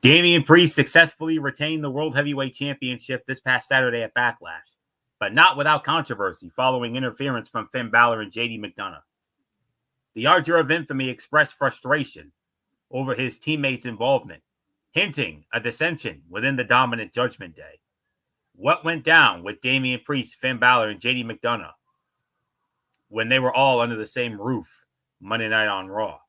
Damian Priest successfully retained the World Heavyweight Championship this past Saturday at Backlash, but not without controversy following interference from Finn Balor and JD McDonough. The Archer of Infamy expressed frustration over his teammates' involvement, hinting a dissension within the dominant Judgment Day. What went down with Damian Priest, Finn Balor, and JD McDonough when they were all under the same roof Monday night on Raw?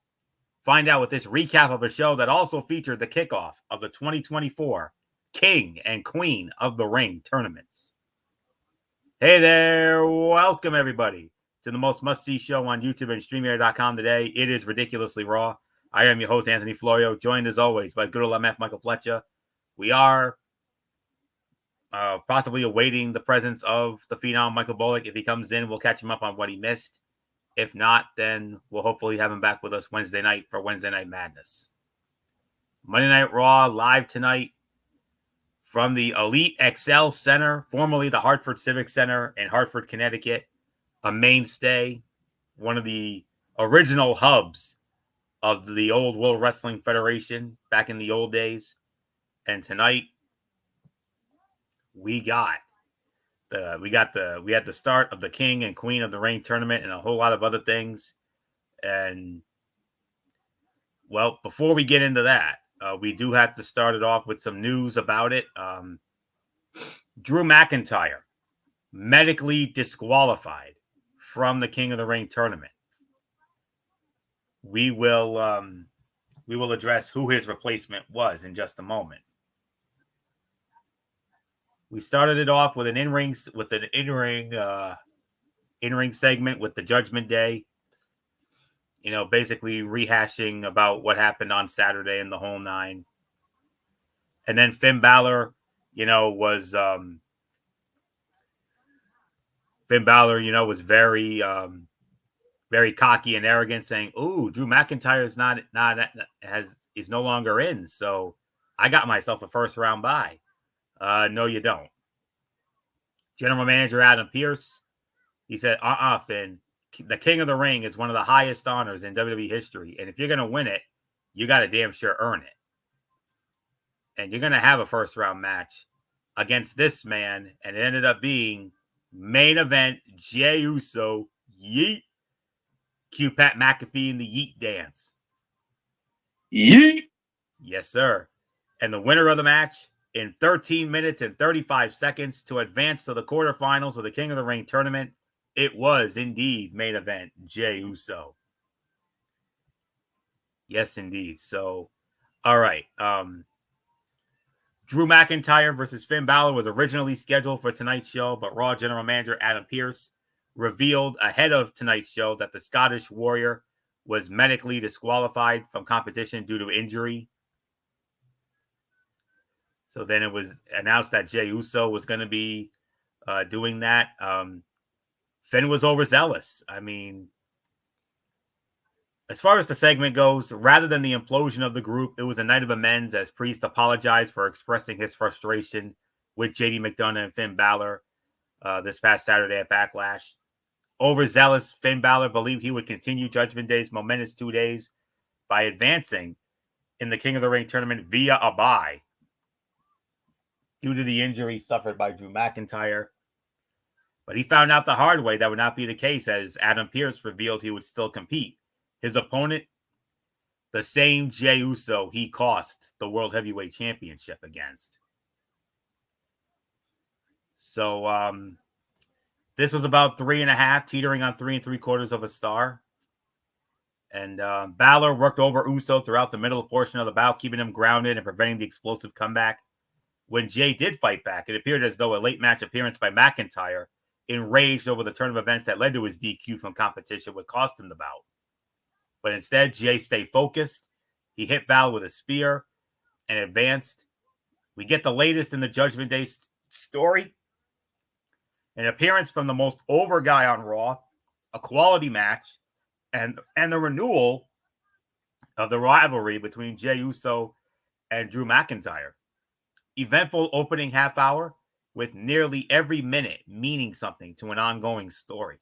Find out with this recap of a show that also featured the kickoff of the 2024 King and Queen of the Ring tournaments. Hey there, welcome everybody to the most must-see show on YouTube and StreamYard.com today. It is Ridiculously Raw. I am your host, Anthony Florio, joined as always by good old MF Michael Fletcher. We are possibly awaiting the presence of the phenom Michael Bullock. If he comes in, we'll catch him up on what he missed. If not, then we'll hopefully have him back with us Wednesday night for Wednesday Night Madness. Monday Night Raw live tonight from the Elite XL Center, formerly the Hartford Civic Center in Hartford, Connecticut, a mainstay, one of the original hubs of the old World Wrestling Federation back in the old days. And tonight we had the start of the King and Queen of the Ring tournament and a whole lot of other things. And well, before we get into that, we do have to start it off with some news about it. Drew McIntyre medically disqualified from the King of the Ring tournament. We will address who his replacement was in just a moment. We started it off with an in-ring segment with the Judgment Day. You know, basically rehashing about what happened on Saturday in the whole nine. And then Finn Balor, was very very cocky and arrogant, saying, "Ooh, Drew McIntyre is no longer in, so I got myself a first round bye." No, you don't. General Manager Adam Pearce, he said, Finn, the King of the Ring is one of the highest honors in WWE history, and if you're going to win it, you got to damn sure earn it. And you're going to have a first round match against this man, and it ended up being main event Jey Uso, yeet. Cue Pat McAfee in the yeet dance. Yeet. Yes, sir. And the winner of the match in 13 minutes and 35 seconds to advance to the quarterfinals of the King of the Ring tournament, it was indeed main event Jey Uso. Yes, indeed. So, all right. Drew McIntyre versus Finn Balor was originally scheduled for tonight's show, but Raw General Manager Adam Pearce revealed ahead of tonight's show that the Scottish Warrior was medically disqualified from competition due to injury. So then it was announced that Jey Uso was going to be doing that. Finn was overzealous. I mean, as far as the segment goes, rather than the implosion of the group, it was a night of amends as Priest apologized for expressing his frustration with JD McDonough and Finn Balor this past Saturday at Backlash. Overzealous Finn Balor believed he would continue Judgment Day's momentous 2 days by advancing in the King of the Ring tournament via a bye due to the injury suffered by Drew McIntyre. But he found out the hard way that would not be the case, as Adam Pearce revealed he would still compete. His opponent, the same Jey Uso he cost the World Heavyweight Championship against. So this was about 3.5, teetering on 3 3/4 of a star. And Balor worked over Uso throughout the middle portion of the bout, keeping him grounded and preventing the explosive comeback. When Jey did fight back, it appeared as though a late match appearance by McIntyre, enraged over the turn of events that led to his DQ from competition, would cost him the bout. But instead, Jey stayed focused. He hit Balor with a spear and advanced. We get the latest in the Judgment Day story. An appearance from the most over guy on Raw, a quality match, and the renewal of the rivalry between Jey Uso and Drew McIntyre. Eventful opening half hour with nearly every minute meaning something to an ongoing story.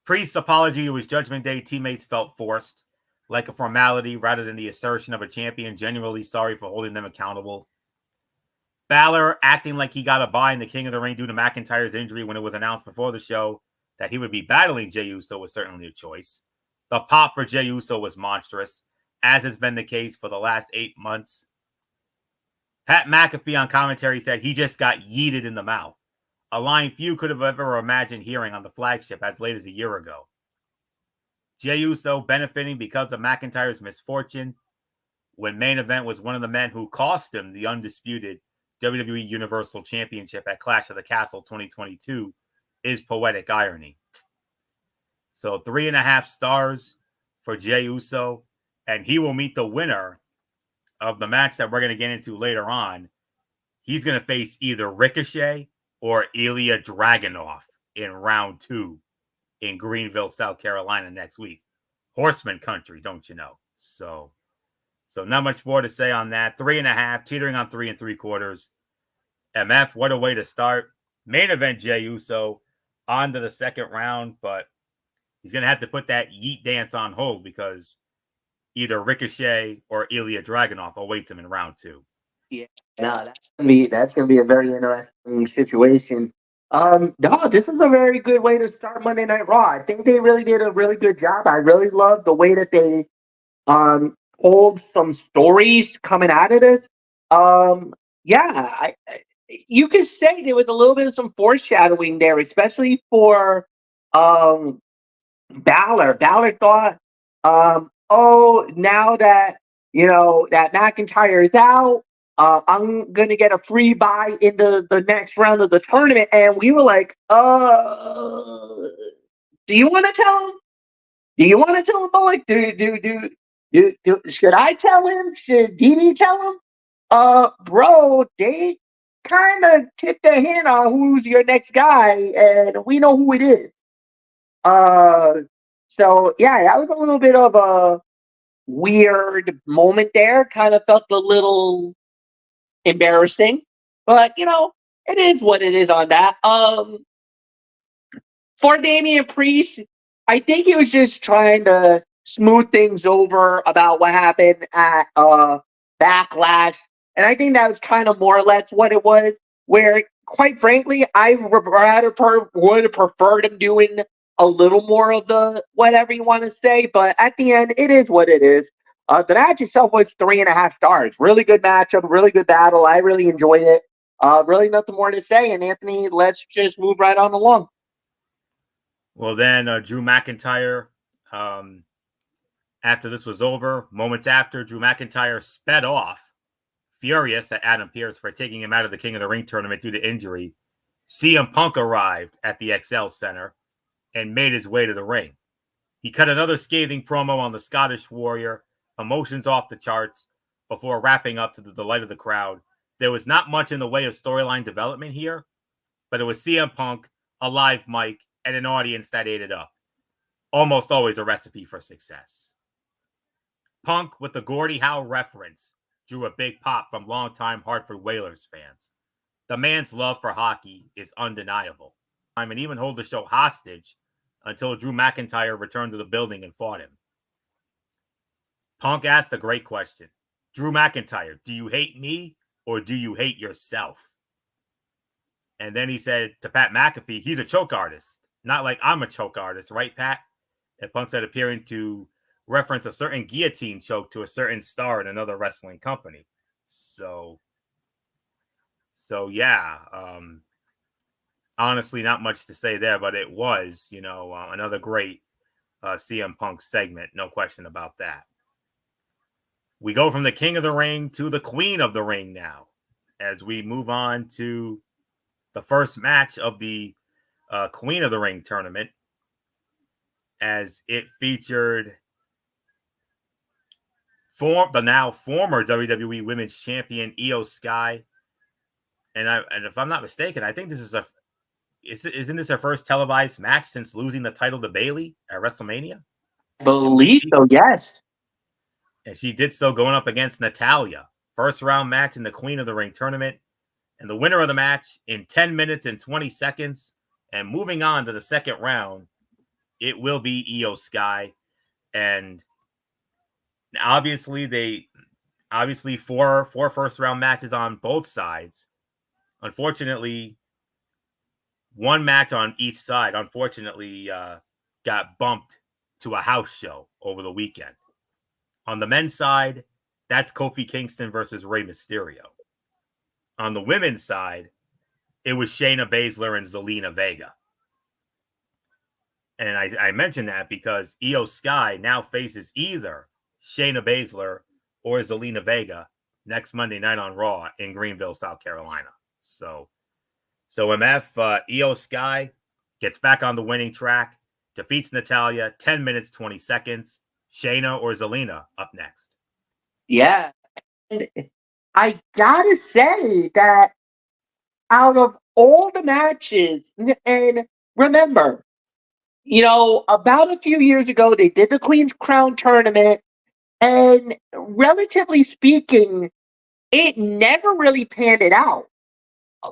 Priest's apology to his Judgment Day teammates felt forced, like a formality rather than the assertion of a champion genuinely sorry for holding them accountable. Balor acting like he got a bye in the King of the Ring due to McIntyre's injury when it was announced before the show that he would be battling Jey Uso was certainly a choice. The pop for Jey Uso was monstrous, as has been the case for the last 8 months. Pat McAfee on commentary said he just got yeeted in the mouth, a line few could have ever imagined hearing on the flagship as late as a year ago. Jey Uso benefiting because of McIntyre's misfortune when main event was one of the men who cost him the undisputed WWE Universal Championship at Clash of the Castle 2022 is poetic irony. So 3.5 stars for Jey Uso, and he will meet the winner of the match that we're going to get into later on. He's going to face either Ricochet or Ilya Dragunov in round 2 in Greenville, South Carolina next week. Horseman country, don't you know? So not much more to say on that. 3.5, teetering on 3 3/4. MF, what a way to start. Main event Jey Uso on to the second round, but he's going to have to put that yeet dance on hold because either Ricochet or Ilya Dragunov awaits him in round 2. Yeah, no, that's gonna be a very interesting situation. No, this is a very good way to start Monday Night Raw. I think they really did a really good job. I really love the way that they told some stories coming out of this. Yeah, you could say there was a little bit of some foreshadowing there, especially for Balor. Balor thought, oh, now that that McIntyre is out, I'm gonna get a free bye in the next round of the tournament. And we were like, do you want to tell him? Do you want to tell him, boy? Should I tell him? Should Dini tell him? Bro, they kind of tipped a hint on who's your next guy, and we know who it is. So yeah, that was a little bit of a weird moment there. Kind of felt a little embarrassing, but it is what it is on that. For Damian Priest, I think he was just trying to smooth things over about what happened at Backlash, and I think that was kind of more or less what it was. Where, quite frankly, I would have preferred him doing a little more of the whatever you want to say, but at the end, it is what it is. The match itself was 3.5 stars. Really good matchup, really good battle. I really enjoyed it. Really nothing more to say. And Anthony, let's just move right on along. Well, then Drew McIntyre, after this was over, moments after, Drew McIntyre sped off, furious at Adam Pearce for taking him out of the King of the Ring tournament due to injury. CM Punk arrived at the XL Center and made his way to the ring. He cut another scathing promo on the Scottish Warrior, emotions off the charts, before wrapping up to the delight of the crowd. There was not much in the way of storyline development here, but it was CM Punk, a live mic, and an audience that ate it up. Almost always a recipe for success. Punk, with the Gordie Howe reference, drew a big pop from longtime Hartford Whalers fans. The man's love for hockey is undeniable. And even hold the show hostage until Drew McIntyre returned to the building and fought him. Punk asked a great question. Drew McIntyre, do you hate me or do you hate yourself? And then he said to Pat McAfee, he's a choke artist. Not like I'm a choke artist, right, Pat? And Punk said, appearing to reference a certain guillotine choke to a certain star in another wrestling company. So yeah, honestly, not much to say there, but it was, another great CM Punk segment. No question about that. We go from the King of the Ring to the Queen of the Ring now, as we move on to the first match of the Queen of the Ring tournament, as it featured the now former WWE Women's Champion Io Sky, and if I'm not mistaken, I think this is isn't this her first televised match since losing the title to Bayley at WrestleMania? I believe so, yes. And she did so going up against Natalya. First round match in the Queen of the Ring tournament. And the winner of the match in 10 minutes and 20 seconds. And moving on to the second round, it will be Io Sky. And Obviously, four first round matches on both sides. Unfortunately, one match on each side, got bumped to a house show over the weekend. On the men's side, that's Kofi Kingston versus Rey Mysterio. On the women's side, it was Shayna Baszler and Zelina Vega. And I mention that because Io Sky now faces either Shayna Baszler or Zelina Vega next Monday night on Raw in Greenville, South Carolina. So MF, Io Sky gets back on the winning track, defeats Natalya, 10 minutes, 20 seconds. Shayna or Zelina up next. Yeah. And I gotta say that out of all the matches, and remember, about a few years ago, they did the Queen's Crown tournament, and relatively speaking, it never really panned it out.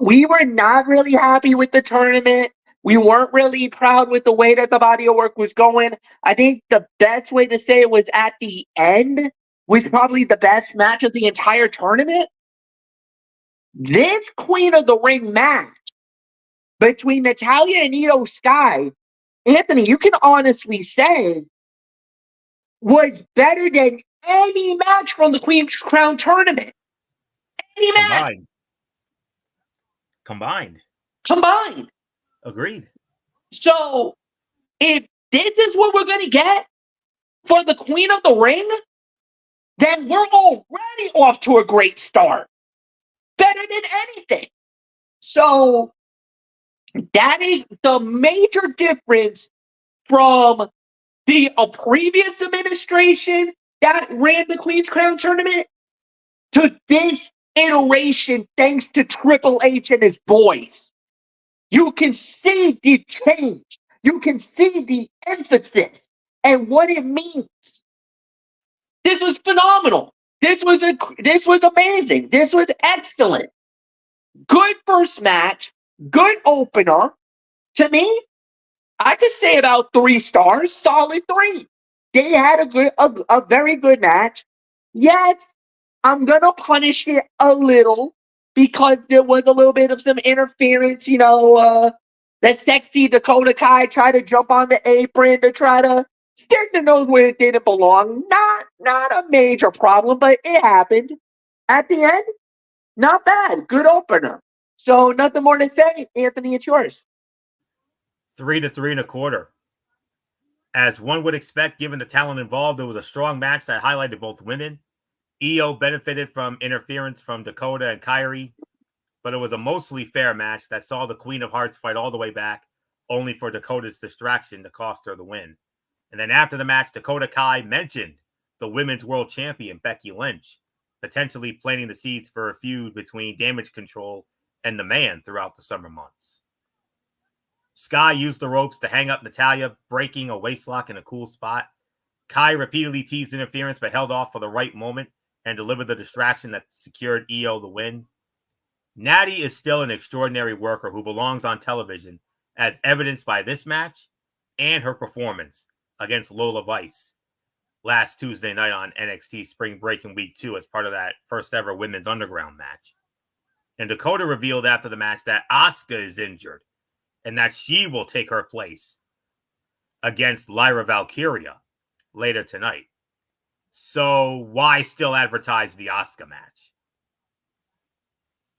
We were not really happy with the tournament. We weren't really proud with the way that the body of work was going. I think the best way to say it was at the end was probably the best match of the entire tournament. This Queen of the Ring match between Natalya and Io Sky, Anthony, you can honestly say, was better than any match from the Queen's Crown tournament. Any match. Combined. Agreed. So, if this is what we're going to get for the Queen of the Ring, then we're already off to a great start. Better than anything. So, that is the major difference from the previous administration that ran the Queen's Crown tournament to this iteration thanks to Triple H and his boys. You can see the change. You can see the emphasis and what it means. This was phenomenal. This was amazing. This was excellent. Good first match. Good opener. To me, I could say about 3 stars. Solid 3. They had a very good match. Yet, I'm gonna punish it a little because there was a little bit of some interference. The sexy Dakota Kai tried to jump on the apron to try to stick the nose where it didn't belong. Not a major problem, but it happened. At the end, not bad. Good opener. So nothing more to say. Anthony, it's yours. 3 to 3.25. As one would expect, given the talent involved, it was a strong match that highlighted both women. Io benefited from interference from Dakota and Kairi, but it was a mostly fair match that saw the Queen of Hearts fight all the way back, only for Dakota's distraction to cost her the win. And then after the match, Dakota Kai mentioned the women's world champion, Becky Lynch, potentially planting the seeds for a feud between Damage Control and the Man throughout the summer months. Sky used the ropes to hang up Natalya, breaking a waistlock in a cool spot. Kai repeatedly teased interference but held off for the right moment and delivered the distraction that secured Io the win. Natty is still an extraordinary worker who belongs on television, as evidenced by this match and her performance against Lola Vice last Tuesday night on NXT Spring Break in Week 2 as part of that first ever Women's Underground match. And Dakota revealed after the match that Asuka is injured and that she will take her place against Lyra Valkyria later tonight. So why still advertise the Asuka match?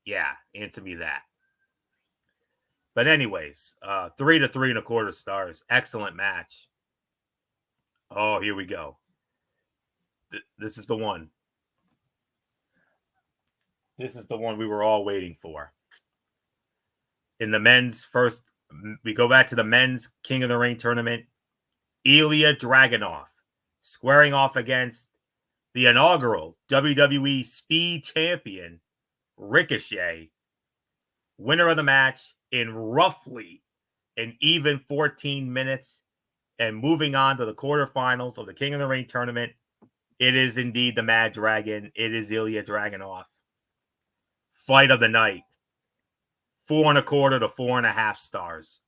Yeah, answer me that. But anyways, 3 to 3.25 stars. Excellent match. Oh, here we go. This is the one. This is the one we were all waiting for. In the men's first, we go back to the men's King of the Ring tournament. Ilya Dragunov squaring off against the inaugural WWE Speed Champion, Ricochet. Winner of the match in roughly an even 14 minutes. And moving on to the quarterfinals of the King of the Ring tournament, it is indeed the Mad Dragon. It is Ilya Dragunov. Fight of the night. 4.25 to 4.5 stars.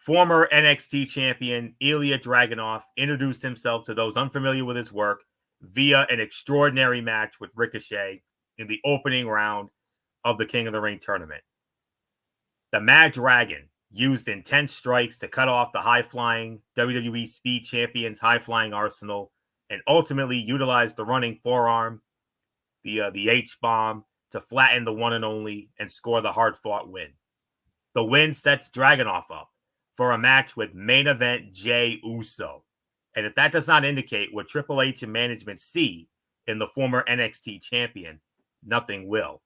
Former NXT champion Ilya Dragunov introduced himself to those unfamiliar with his work via an extraordinary match with Ricochet in the opening round of the King of the Ring tournament. The Mad Dragon used intense strikes to cut off the high-flying WWE Speed Champion's high-flying arsenal and ultimately utilized the running forearm, the H-bomb, to flatten the one and only and score the hard-fought win. The win sets Dragunov up for a match with main event Jey Uso. And if that does not indicate what Triple H and management see in the former NXT champion, nothing will.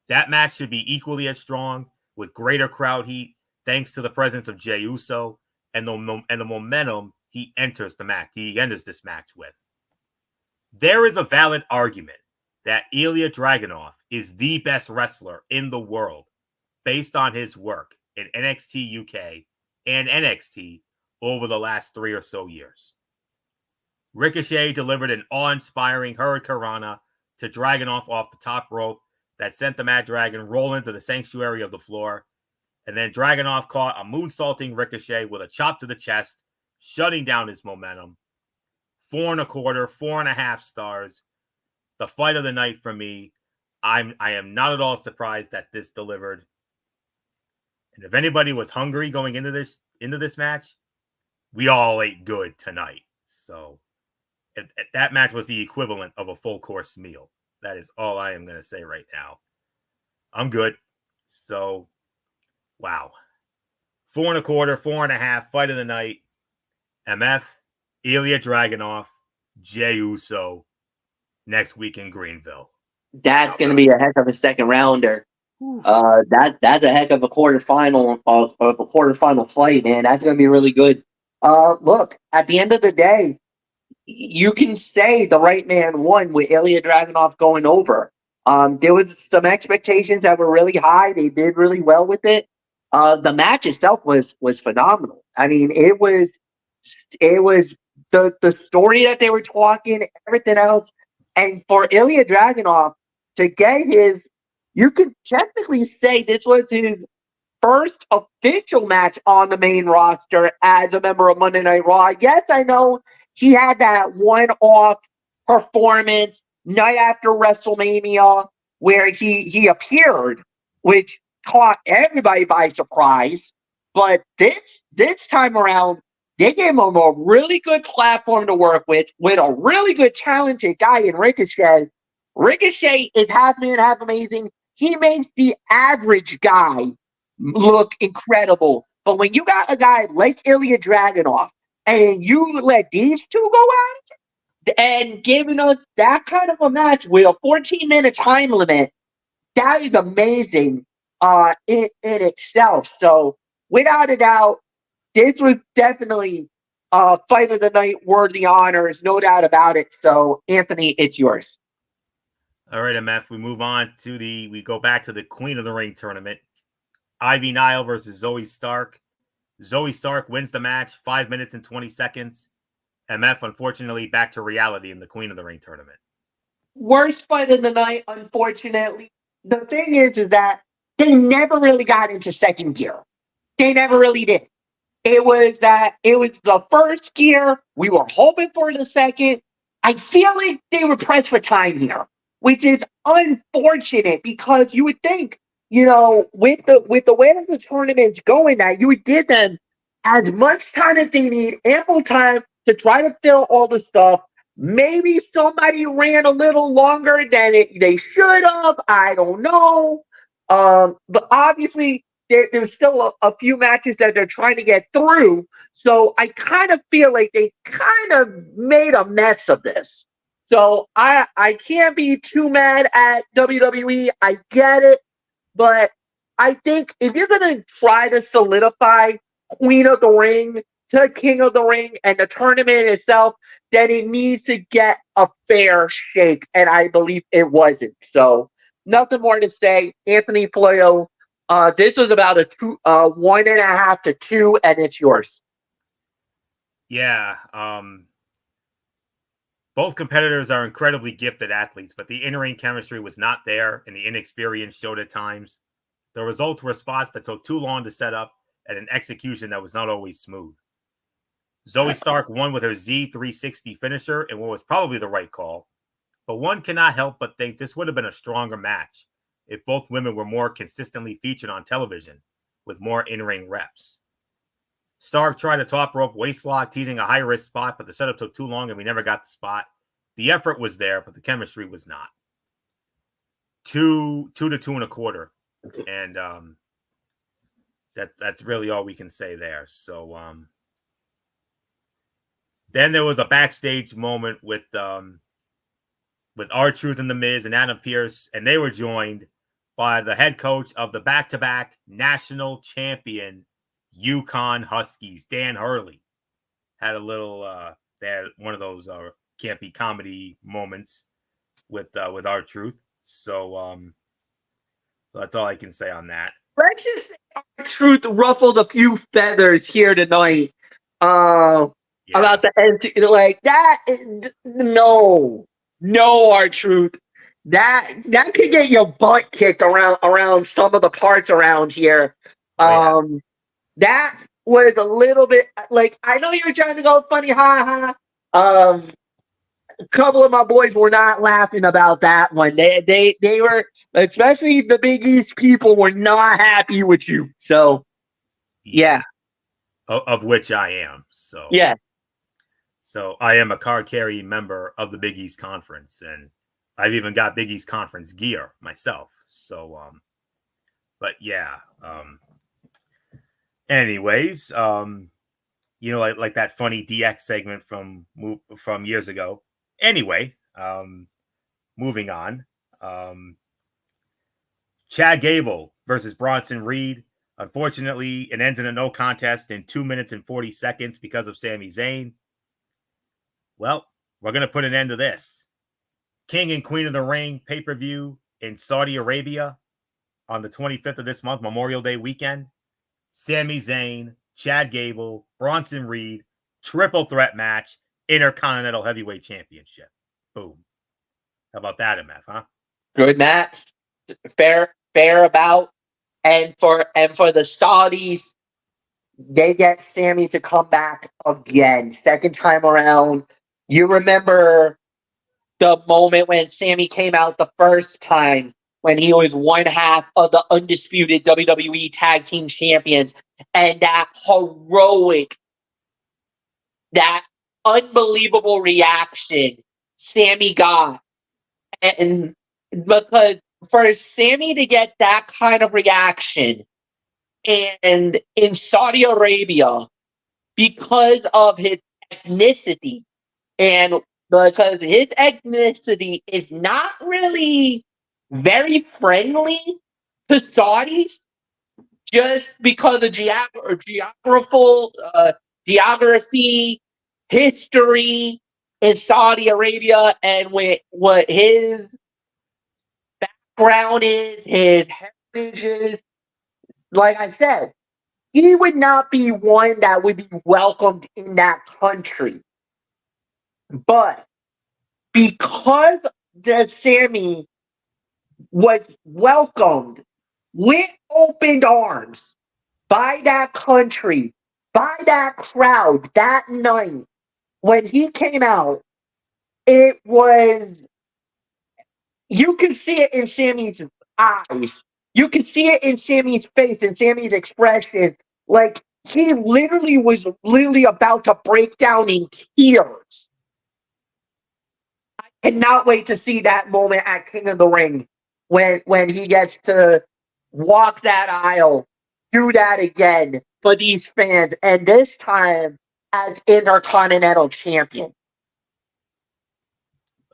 That match should be equally as strong with greater crowd heat thanks to the presence of Jey Uso and the momentum he enters this match with. There is a valid argument that Ilya Dragunov is the best wrestler in the world based on his work in NXT UK and NXT over the last 3 or so years. Ricochet delivered an awe-inspiring Hurricanrana to Dragunov off the top rope that sent the Mad Dragon rolling to the sanctuary of the floor. And then Dragunov caught a moonsaulting Ricochet with a chop to the chest, shutting down his momentum. 4 1/4, 4.5 stars. The fight of the night for me. I am not at all surprised that this delivered. And if anybody was hungry going into this match, we all ate good tonight. So that match was the equivalent of a full course meal. That is all I am going to say right now. I'm good. So, wow. 4 1/4, 4.5, fight of the night. MF, Ilya Dragunov, Jey Uso, next week in Greenville. That's going to be a heck of a second rounder. That's a heck of a quarterfinal of a quarterfinal fight, man. That's going to be really good. Look, at the end of the day, you can say the right man won with Ilya Dragunov going over. There was some expectations that were really high. They did really well with it. The match itself was phenomenal. I mean, it was the story that they were talking, everything else, and for Ilya Dragunov to get you could technically say this was his first official match on the main roster as a member of Monday Night Raw. Yes, I know he had that one-off performance night after WrestleMania where he appeared, which caught everybody by surprise. But this time around, they gave him a really good platform to work with a really good, talented guy in Ricochet. Ricochet is half man, half amazing. He makes the average guy look incredible. But when you got a guy like Ilya Dragunov and you let these two go at it and giving us that kind of a match with a 14-minute time limit, that is amazing in itself. So without a doubt, this was definitely fight of the night, worthy honors, no doubt about it. So Anthony, it's yours. All right, MF, we go back to the Queen of the Ring tournament. Ivy Nile versus Zoe Stark. Zoe Stark wins the match, 5 minutes and 20 seconds. MF, unfortunately, back to reality in the Queen of the Ring tournament. Worst fight of the night, unfortunately. The thing is that they never really got into second gear. They never really did. It was the first gear. We were hoping for the second. I feel like they were pressed for time here, which is unfortunate because you would think, with the way that the tournament's going, that you would give them as much time as they need, ample time to try to fill all the stuff. Maybe somebody ran a little longer than they should have. I don't know. But obviously, there's still a few matches that they're trying to get through. So I kind of feel like they kind of made a mess of this. So I can't be too mad at WWE. I get it. But I think if you're going to try to solidify Queen of the Ring to King of the Ring and the tournament itself, then it needs to get a fair shake. And I believe it wasn't. So nothing more to say. Anthony Floyo, this was about a 1.5 to 2, and it's yours. Yeah. Both competitors are incredibly gifted athletes, but the in-ring chemistry was not there, and the inexperience showed at times. The results were spots that took too long to set up and an execution that was not always smooth. Zoe Stark won with her Z360 finisher and what was probably the right call. But one cannot help but think this would have been a stronger match if both women were more consistently featured on television with more in-ring reps. Stark tried a top rope waist lock, teasing a high-risk spot, but the setup took too long and we never got the spot. The effort was there, but the chemistry was not. 2 to 2.25. And that's really all we can say there. So then there was a backstage moment with R-Truth and The Miz and Adam Pearce, and they were joined by the head coach of the back-to-back national champion Yukon Huskies, Dan Hurley. Had a little they had one of those campy comedy moments with R-Truth. So that's all I can say on that. Let's just say R-Truth ruffled a few feathers here tonight. About the end, like that. No, R-Truth. That could get your butt kicked around some of the parts around here. That was a little bit like, I know you're trying to go funny, ha ha. A couple of my boys were not laughing about that one. They were, especially the Big East people, were not happy with you. So, yeah. Of which I am. So yeah. So I am a card carrying member of the Big East Conference, and I've even got Big East Conference gear myself. So, but yeah. Anyways, like that funny DX segment from years ago. Anyway, moving on. Chad Gable versus Bronson Reed. Unfortunately, it ends in a no contest in 2 minutes and 40 seconds because of Sami Zayn. Well, we're going to put an end to this. King and Queen of the Ring pay-per-view in Saudi Arabia on the 25th of this month, Memorial Day weekend. Sami Zayn, Chad Gable, Bronson Reed, triple threat match, Intercontinental Heavyweight Championship. Boom. How about that, MF, huh? Good match. Fair about. And for the Saudis, they get Sami to come back again. Second time around. You remember the moment when Sami came out the first time, when he was one half of the undisputed WWE Tag Team Champions, and that heroic, that unbelievable reaction Sami got. And because for Sami to get that kind of reaction and in Saudi Arabia, because of his ethnicity, and because his ethnicity is not really very friendly to Saudis, just because of geography, history in Saudi Arabia, and with what his background is, his heritage is. Like I said, he would not be one that would be welcomed in that country. But because the Sami was welcomed with open arms by that country, by that crowd that night, when he came out, it was, you can see it in Sami's eyes. You can see it in Sami's face and Sami's expression. Like, he was about to break down in tears. I cannot wait to see that moment at King of the Ring when he gets to walk that aisle, do that again for these fans, and this time as Intercontinental Champion.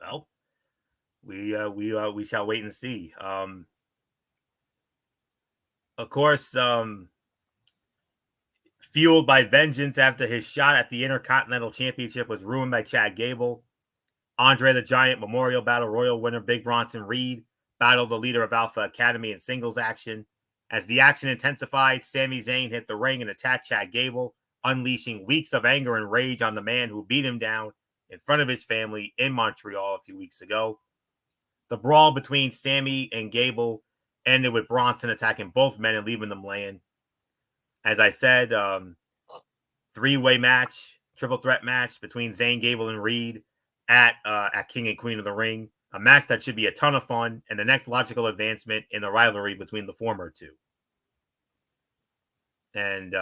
Well, we shall wait and see. Of course, fueled by vengeance after his shot at the Intercontinental Championship was ruined by Chad Gable, Andre the Giant Memorial Battle Royal winner Big Bronson Reed battled the leader of Alpha Academy in singles action. As the action intensified, Sami Zayn hit the ring and attacked Chad Gable, unleashing weeks of anger and rage on the man who beat him down in front of his family in Montreal a few weeks ago. The brawl between Sami and Gable ended with Bronson attacking both men and leaving them laying. As I said, three-way match, triple threat match between Zane, Gable, and Reed at King and Queen of the Ring. A match that should be a ton of fun and the next logical advancement in the rivalry between the former two. And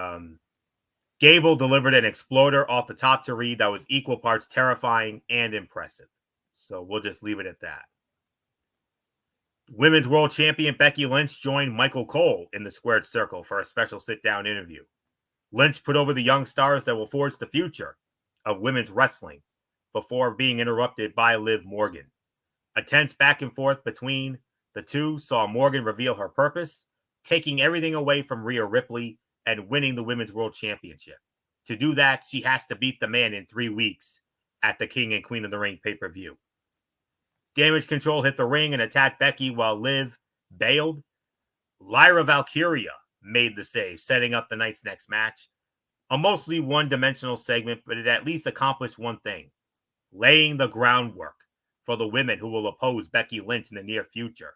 Gable delivered an exploder off the top to Reed that was equal parts terrifying and impressive. So we'll just leave it at that. Women's World Champion Becky Lynch joined Michael Cole in the squared circle for a special sit-down interview. Lynch put over the young stars that will forge the future of women's wrestling before being interrupted by Liv Morgan. A tense back and forth between the two saw Morgan reveal her purpose, taking everything away from Rhea Ripley and winning the Women's World Championship. To do that, she has to beat the man in 3 weeks at the King and Queen of the Ring pay-per-view. Damage Control hit the ring and attacked Becky while Liv bailed. Lyra Valkyria made the save, setting up the night's next match. A mostly one-dimensional segment, but it at least accomplished one thing: laying the groundwork for the women who will oppose Becky Lynch in the near future.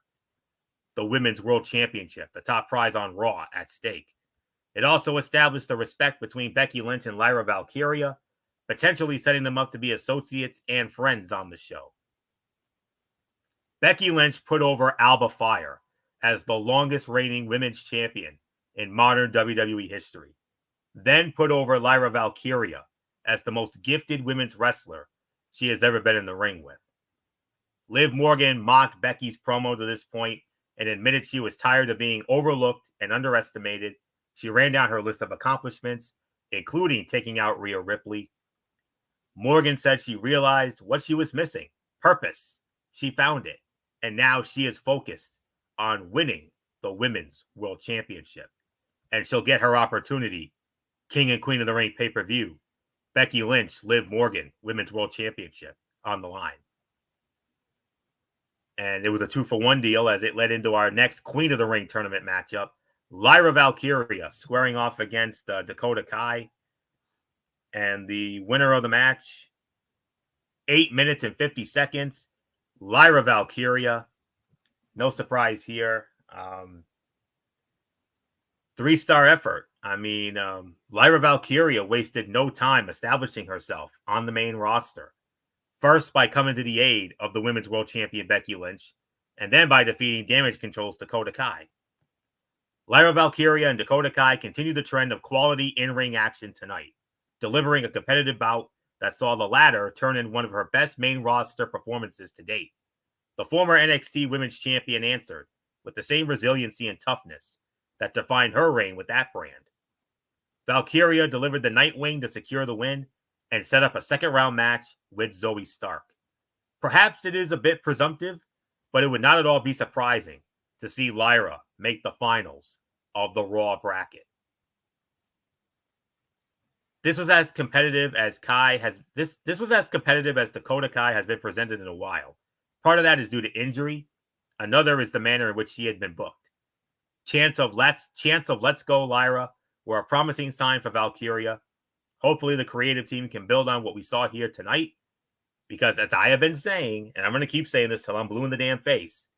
The Women's World Championship, the top prize on Raw, at stake. It also established the respect between Becky Lynch and Lyra Valkyria, potentially setting them up to be associates and friends on the show. Becky Lynch put over Alba Fire as the longest reigning women's champion in modern WWE history, then put over Lyra Valkyria as the most gifted women's wrestler she has ever been in the ring with. Liv Morgan mocked Becky's promo to this point and admitted she was tired of being overlooked and underestimated. She ran down her list of accomplishments, including taking out Rhea Ripley. Morgan said she realized what she was missing: purpose. She found it, and now she is focused on winning the Women's World Championship. And she'll get her opportunity. King and Queen of the Ring pay-per-view. Becky Lynch, Liv Morgan, Women's World Championship on the line. And it was a 2-for-1 deal as it led into our next Queen of the Ring tournament matchup. Lyra Valkyria squaring off against Dakota Kai. And the winner of the match, 8 minutes and 50 seconds, Lyra Valkyria. No surprise here. 3-star effort. I mean, Lyra Valkyria wasted no time establishing herself on the main roster. First, by coming to the aid of the Women's World Champion Becky Lynch, and then by defeating Damage Control's Dakota Kai. Lyra Valkyria and Dakota Kai continue the trend of quality in-ring action tonight, delivering a competitive bout that saw the latter turn in one of her best main roster performances to date. The former NXT Women's Champion answered with the same resiliency and toughness that defined her reign with that brand. Valkyria delivered the Nightwing to secure the win and set up a second-round match with Zoe Stark. Perhaps it is a bit presumptive, but it would not at all be surprising to see Lyra make the finals of the Raw bracket. This was as competitive as this was as competitive as Dakota Kai has been presented in a while. Part of that is due to injury. Another is the manner in which she had been booked. Chance of let's go Lyra were a promising sign for Valkyria. Hopefully the creative team can build on what we saw here tonight, because as I have been saying, and I'm going to keep saying this till I'm blue in the damn face,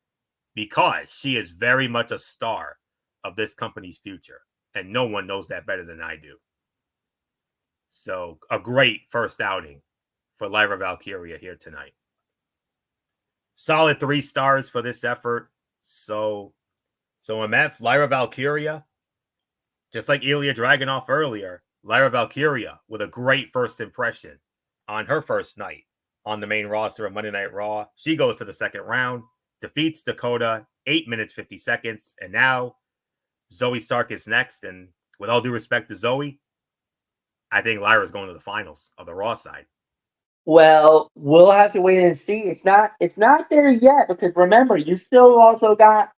because she is very much a star of this company's future, and no one knows that better than I do. So a great first outing for Lyra Valkyria here tonight. Solid 3 stars for this effort. So MF, Lyra Valkyria, just like Ilya Dragunov earlier, Lyra Valkyria with a great first impression on her first night on the main roster of Monday Night Raw. She goes to the second round, defeats Dakota, 8 minutes, 50 seconds. And now Zoe Stark is next. And with all due respect to Zoe, I think Lyra's going to the finals of the Raw side. Well, we'll have to wait and see. It's not there yet, because remember, you still also got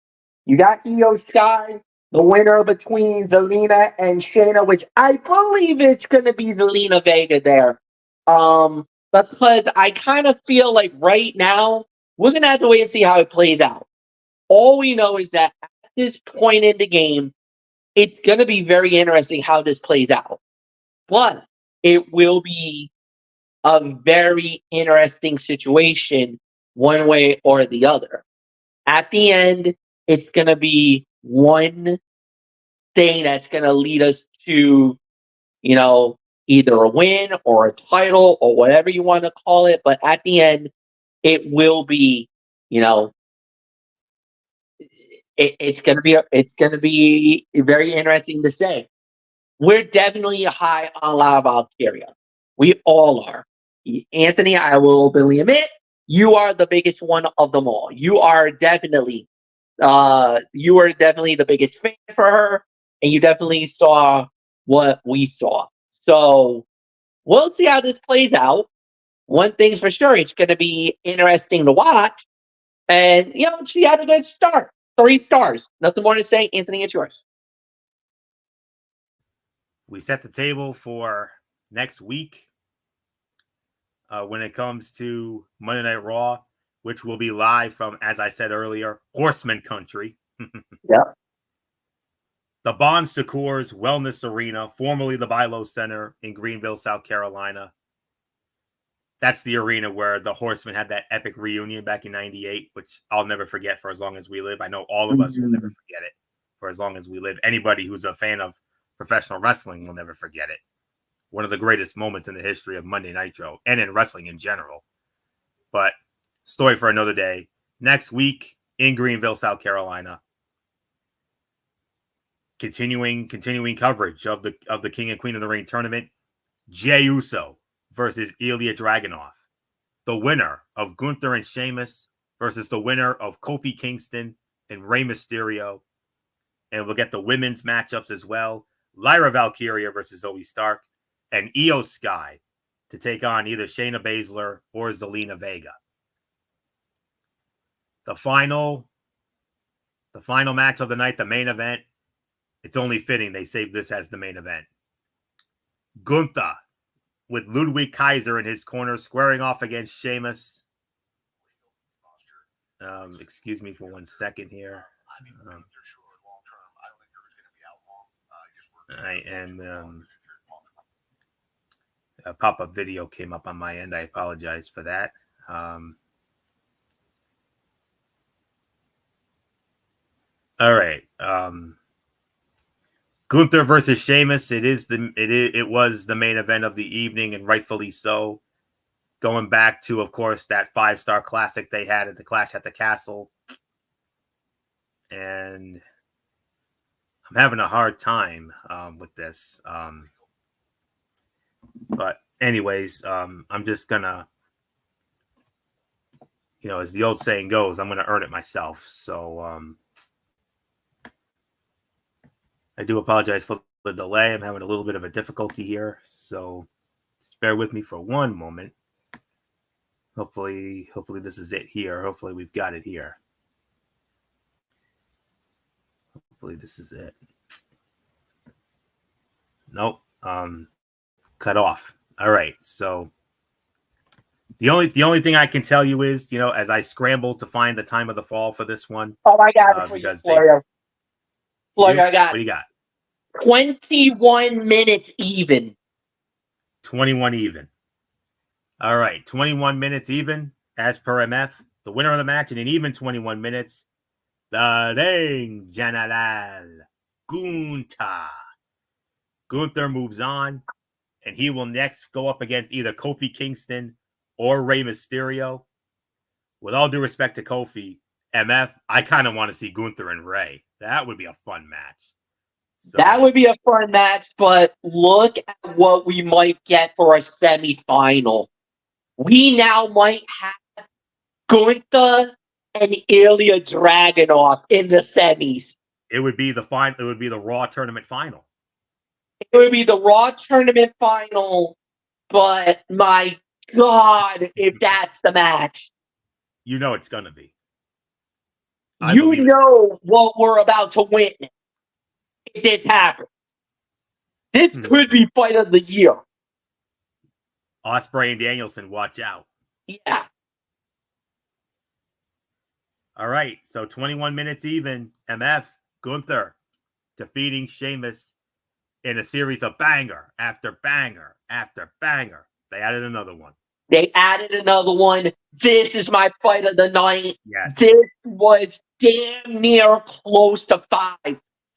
Io Sky, the winner between Zelina and Shayna, which I believe it's going to be Zelina Vega there. Because I kind of feel like right now, we're going to have to wait and see how it plays out. All we know is that at this point in the game, it's going to be very interesting how this plays out. But it will be a very interesting situation one way or the other. At the end, it's going to be one thing that's going to lead us to, either a win or a title or whatever you want to call it. But at the end, it will be, it's gonna be very interesting to say. We're definitely high on La Valkyria. We all are. Anthony, I will openly admit, you are the biggest one of them all. You are definitely the biggest fan for her, and you definitely saw what we saw. So we'll see how this plays out. One thing's for sure, it's going to be interesting to watch. And, she had a good start. 3 stars. Nothing more to say. Anthony, it's yours. We set the table for next week when it comes to Monday Night Raw, which will be live from, as I said earlier, Horseman Country. Yeah. The Bon Secours Wellness Arena, formerly the Bilo Center in Greenville, South Carolina. That's the arena where the Horsemen had that epic reunion back in '98, which I'll never forget for as long as we live. I know all of us will never forget it for as long as we live. Anybody who's a fan of professional wrestling will never forget it. One of the greatest moments in the history of Monday Nitro and in wrestling in general. But story for another day. Next week in Greenville, South Carolina. Continuing coverage of the King and Queen of the Ring tournament. Jey Uso versus Ilya Dragunov. The winner of Gunther and Sheamus versus the winner of Kofi Kingston and Rey Mysterio. And we'll get the women's matchups as well. Lyra Valkyria versus Zoe Stark. And Io Sky to take on either Shayna Baszler or Zelina Vega. The final match of the night, the main event. It's only fitting they saved this as the main event. Gunther with Ludwig Kaiser in his corner, squaring off against Sheamus. Excuse me for 1 second here. I am... a pop-up video came up on my end. I apologize for that. All right. Gunther versus Sheamus. It was the main event of the evening, and rightfully so. Going back to, of course, that 5-star classic they had at the Clash at the Castle. And I'm having a hard time with this. But anyways, I'm just gonna, as the old saying goes, I'm gonna earn it myself. So I do apologize for the delay. I'm having a little bit of a difficulty here, so just bear with me for one moment. Hopefully this is it here. Hopefully we've got it here. Hopefully this is it. Nope. Cut off. All right. So the only thing I can tell you is, as I scrambled to find the time of the fall for this one. Oh my God! Because Florio, I got. What do you got? 21 minutes even. 21 even. All right. 21 minutes even as per MF. The winner of the match in an even 21 minutes. The Ring General Gunther. Gunther moves on. And he will next go up against either Kofi Kingston or Rey Mysterio. With all due respect to Kofi, MF, I kind of want to see Gunther and Rey. That would be a fun match. So, that would be a fun match, but look at what we might get for a semifinal. We now might have Gunther and Ilya Dragunov in the semis. It would be the Raw tournament final. It would be the Raw tournament final, but my God, if that's the match. It's going to be. What we're about to witness if this happens. This could be fight of the year. Ospreay and Danielson, watch out. Yeah. All right, so 21 minutes even. MF, Gunther defeating Sheamus in a series of banger after banger after banger. They added another one. This is my fight of the night. Yes. This was damn near close to 5.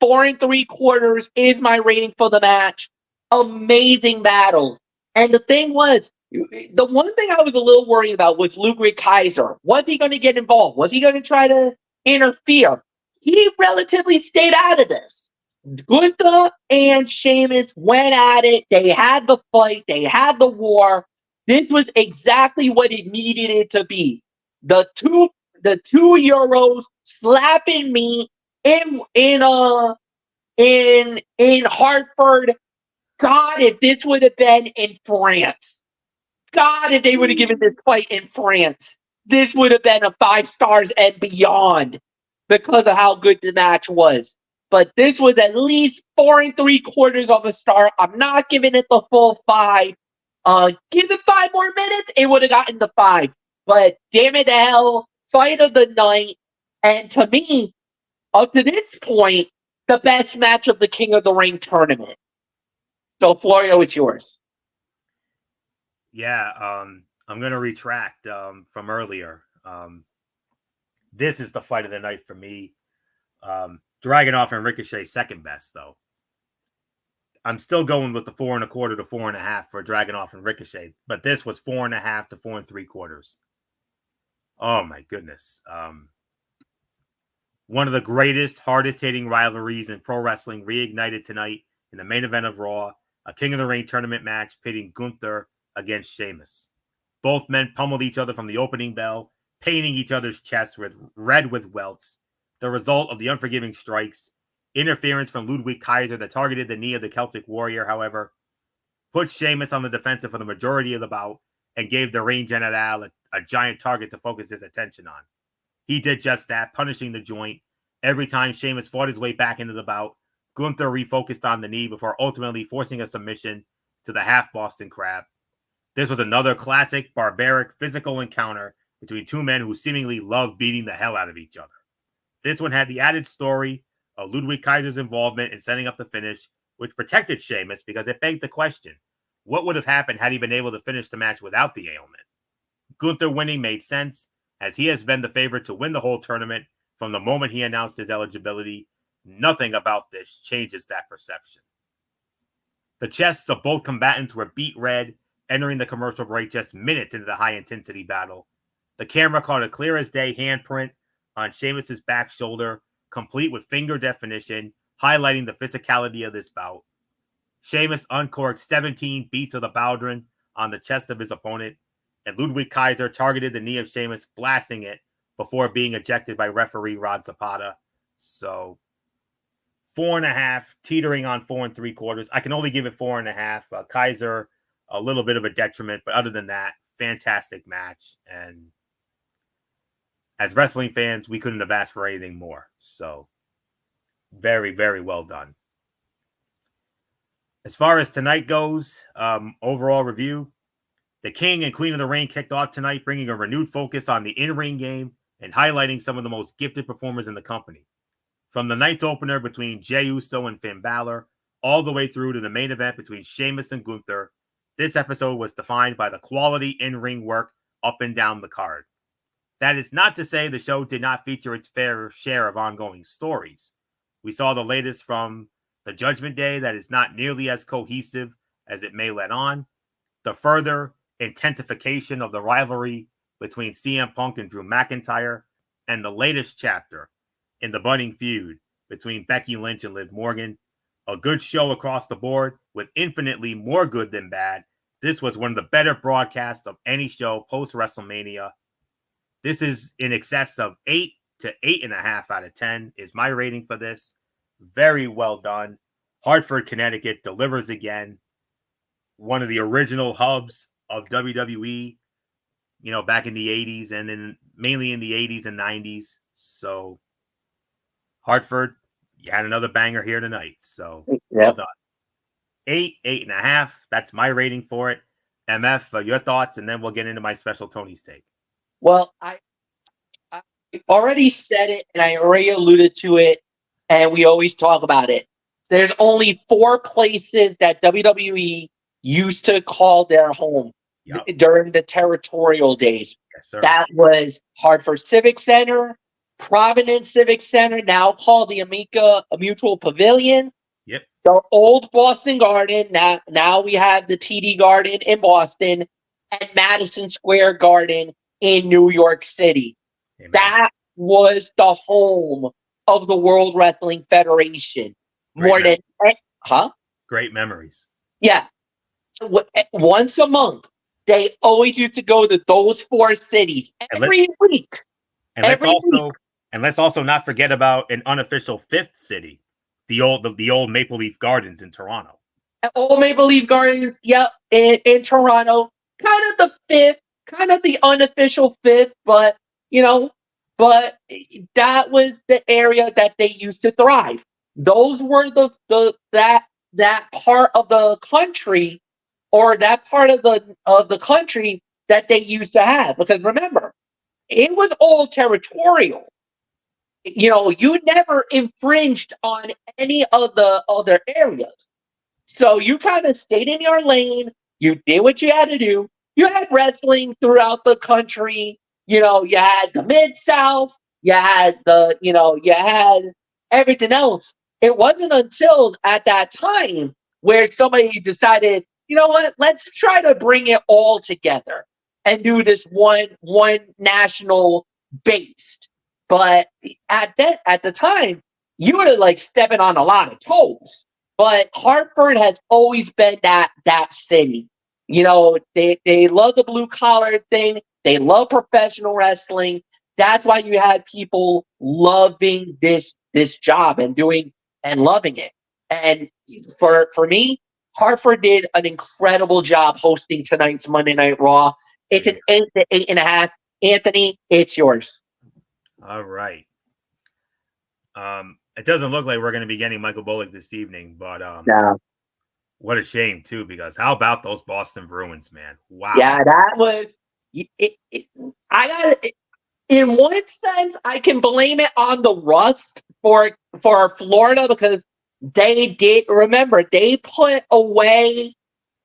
4 3/4 is my rating for the match. Amazing battle. And the thing was, the one thing I was a little worried about was Ludwig Kaiser. Was he going to get involved? Was he going to try to interfere? He relatively stayed out of this. Gunther and Sheamus went at it. They had the fight. They had the war. This was exactly what it needed it to be. The two Euros slapping me in Hartford. God, if this would have been in France. God, if they would have given this fight in France, this would have been a 5 stars and beyond because of how good the match was. But this was at least 4 3/4 of a star. I'm not giving it the full 5. Give it 5 more minutes, it would have gotten the 5. But damn it to hell, fight of the night. And to me, up to this point, the best match of the King of the Ring tournament. So, Florio, it's yours. Yeah, I'm going to retract from earlier. This is the fight of the night for me. Dragunov and Ricochet second best, though. I'm still going with the 4 1/4 to 4 1/2 for Dragunov and Ricochet, but this was 4 1/2 to 4 3/4. Oh my goodness. One of the greatest, hardest hitting rivalries in pro wrestling reignited tonight in the main event of Raw, a King of the Ring tournament match pitting Gunther against Sheamus. Both men pummeled each other from the opening bell, painting each other's chests red with welts. The result of the unforgiving strikes, interference from Ludwig Kaiser that targeted the knee of the Celtic Warrior, however, put Sheamus on the defensive for the majority of the bout and gave the Reign General a giant target to focus his attention on. He did just that, punishing the joint. Every time Sheamus fought his way back into the bout, Gunther refocused on the knee before ultimately forcing a submission to the half Boston Crab. This was another classic, barbaric, physical encounter between two men who seemingly love beating the hell out of each other. This one had the added story of Ludwig Kaiser's involvement in setting up the finish, which protected Sheamus because it begged the question, what would have happened had he been able to finish the match without the ailment? Gunther winning made sense, as he has been the favorite to win the whole tournament from the moment he announced his eligibility. Nothing about this changes that perception. The chests of both combatants were beat red, entering the commercial break just minutes into the high-intensity battle. The camera caught a clear-as-day handprint on Sheamus's back shoulder, complete with finger definition, highlighting the physicality of this bout. Sheamus uncorked 17 beats of the Baldwin on the chest of his opponent, and Ludwig Kaiser targeted the knee of Sheamus, blasting it before being ejected by referee Rod Zapata. So 4 1/2, teetering on 4 3/4. I can only give it 4 1/2. Kaiser, a little bit of a detriment, but other than that, fantastic match. And as wrestling fans, we couldn't have asked for anything more. So very, very well done. As far as tonight goes, overall review, the King and Queen of the Ring kicked off tonight, bringing a renewed focus on the in-ring game and highlighting some of the most gifted performers in the company. From the night's opener between Jey Uso and Finn Balor, all the way through to the main event between Sheamus and Gunther, this episode was defined by the quality in-ring work up and down the card. That is not to say the show did not feature its fair share of ongoing stories. We saw the latest from the Judgment Day that is not nearly as cohesive as it may let on, the further intensification of the rivalry between CM Punk and Drew McIntyre, and the latest chapter in the budding feud between Becky Lynch and Liv Morgan. A good show across the board with infinitely more good than bad. This was one of the better broadcasts of any show post-WrestleMania. This is in excess of 8 to 8.5 out of 10 is my rating for this. Very well done. Hartford, Connecticut delivers again. One of the original hubs of WWE, back in the 80s and then mainly in the 80s and 90s. So Hartford, you had another banger here tonight. So well done. 8, 8.5. That's my rating for it. MF, your thoughts, and then we'll get into my special Tony's take. Well, I already said it, and I already alluded to it, and we always talk about it. There's only 4 places that WWE used to call their home during the territorial days. Yes, sir. That was Hartford Civic Center, Providence Civic Center, now called the Amica Mutual Pavilion. Yep. The old Boston Garden. Now we have the TD Garden in Boston and Madison Square Garden in New York City. Amen. That was the home of the World Wrestling Federation. Great memories. Yeah. Once a month, they always used to go to those 4 cities every week. And let's also not forget about an unofficial 5th city, the old Maple Leaf Gardens in Toronto. Old Maple Leaf Gardens, yep, in Toronto. Kind of the 5th, kind of the unofficial 5th, but that was the area that they used to thrive. Those were that part of the country, or that part of the country that they used to have. Because remember, it was all territorial. You never infringed on any of the other areas. So you kind of stayed in your lane. You did what you had to do. You had wrestling throughout the country. You had the Mid-South. You had you had everything else. It wasn't until at that time where somebody decided, you know what, let's try to bring it all together and do this one national based. But at the time, you were like stepping on a lot of toes. But Hartford has always been that city. They love the blue collar thing. They love professional wrestling. That's why you had people loving this job and loving it. And for me, Hartford did an incredible job hosting tonight's Monday Night Raw. It's an 8 to 8.5. Anthony, it's yours. All right. It doesn't look like we're going to be getting Michael Bullock this evening, but No. What a shame too, because how about those Boston Bruins, man? Wow. Yeah, that was in one sense, I can blame it on the rust for Florida, because they put away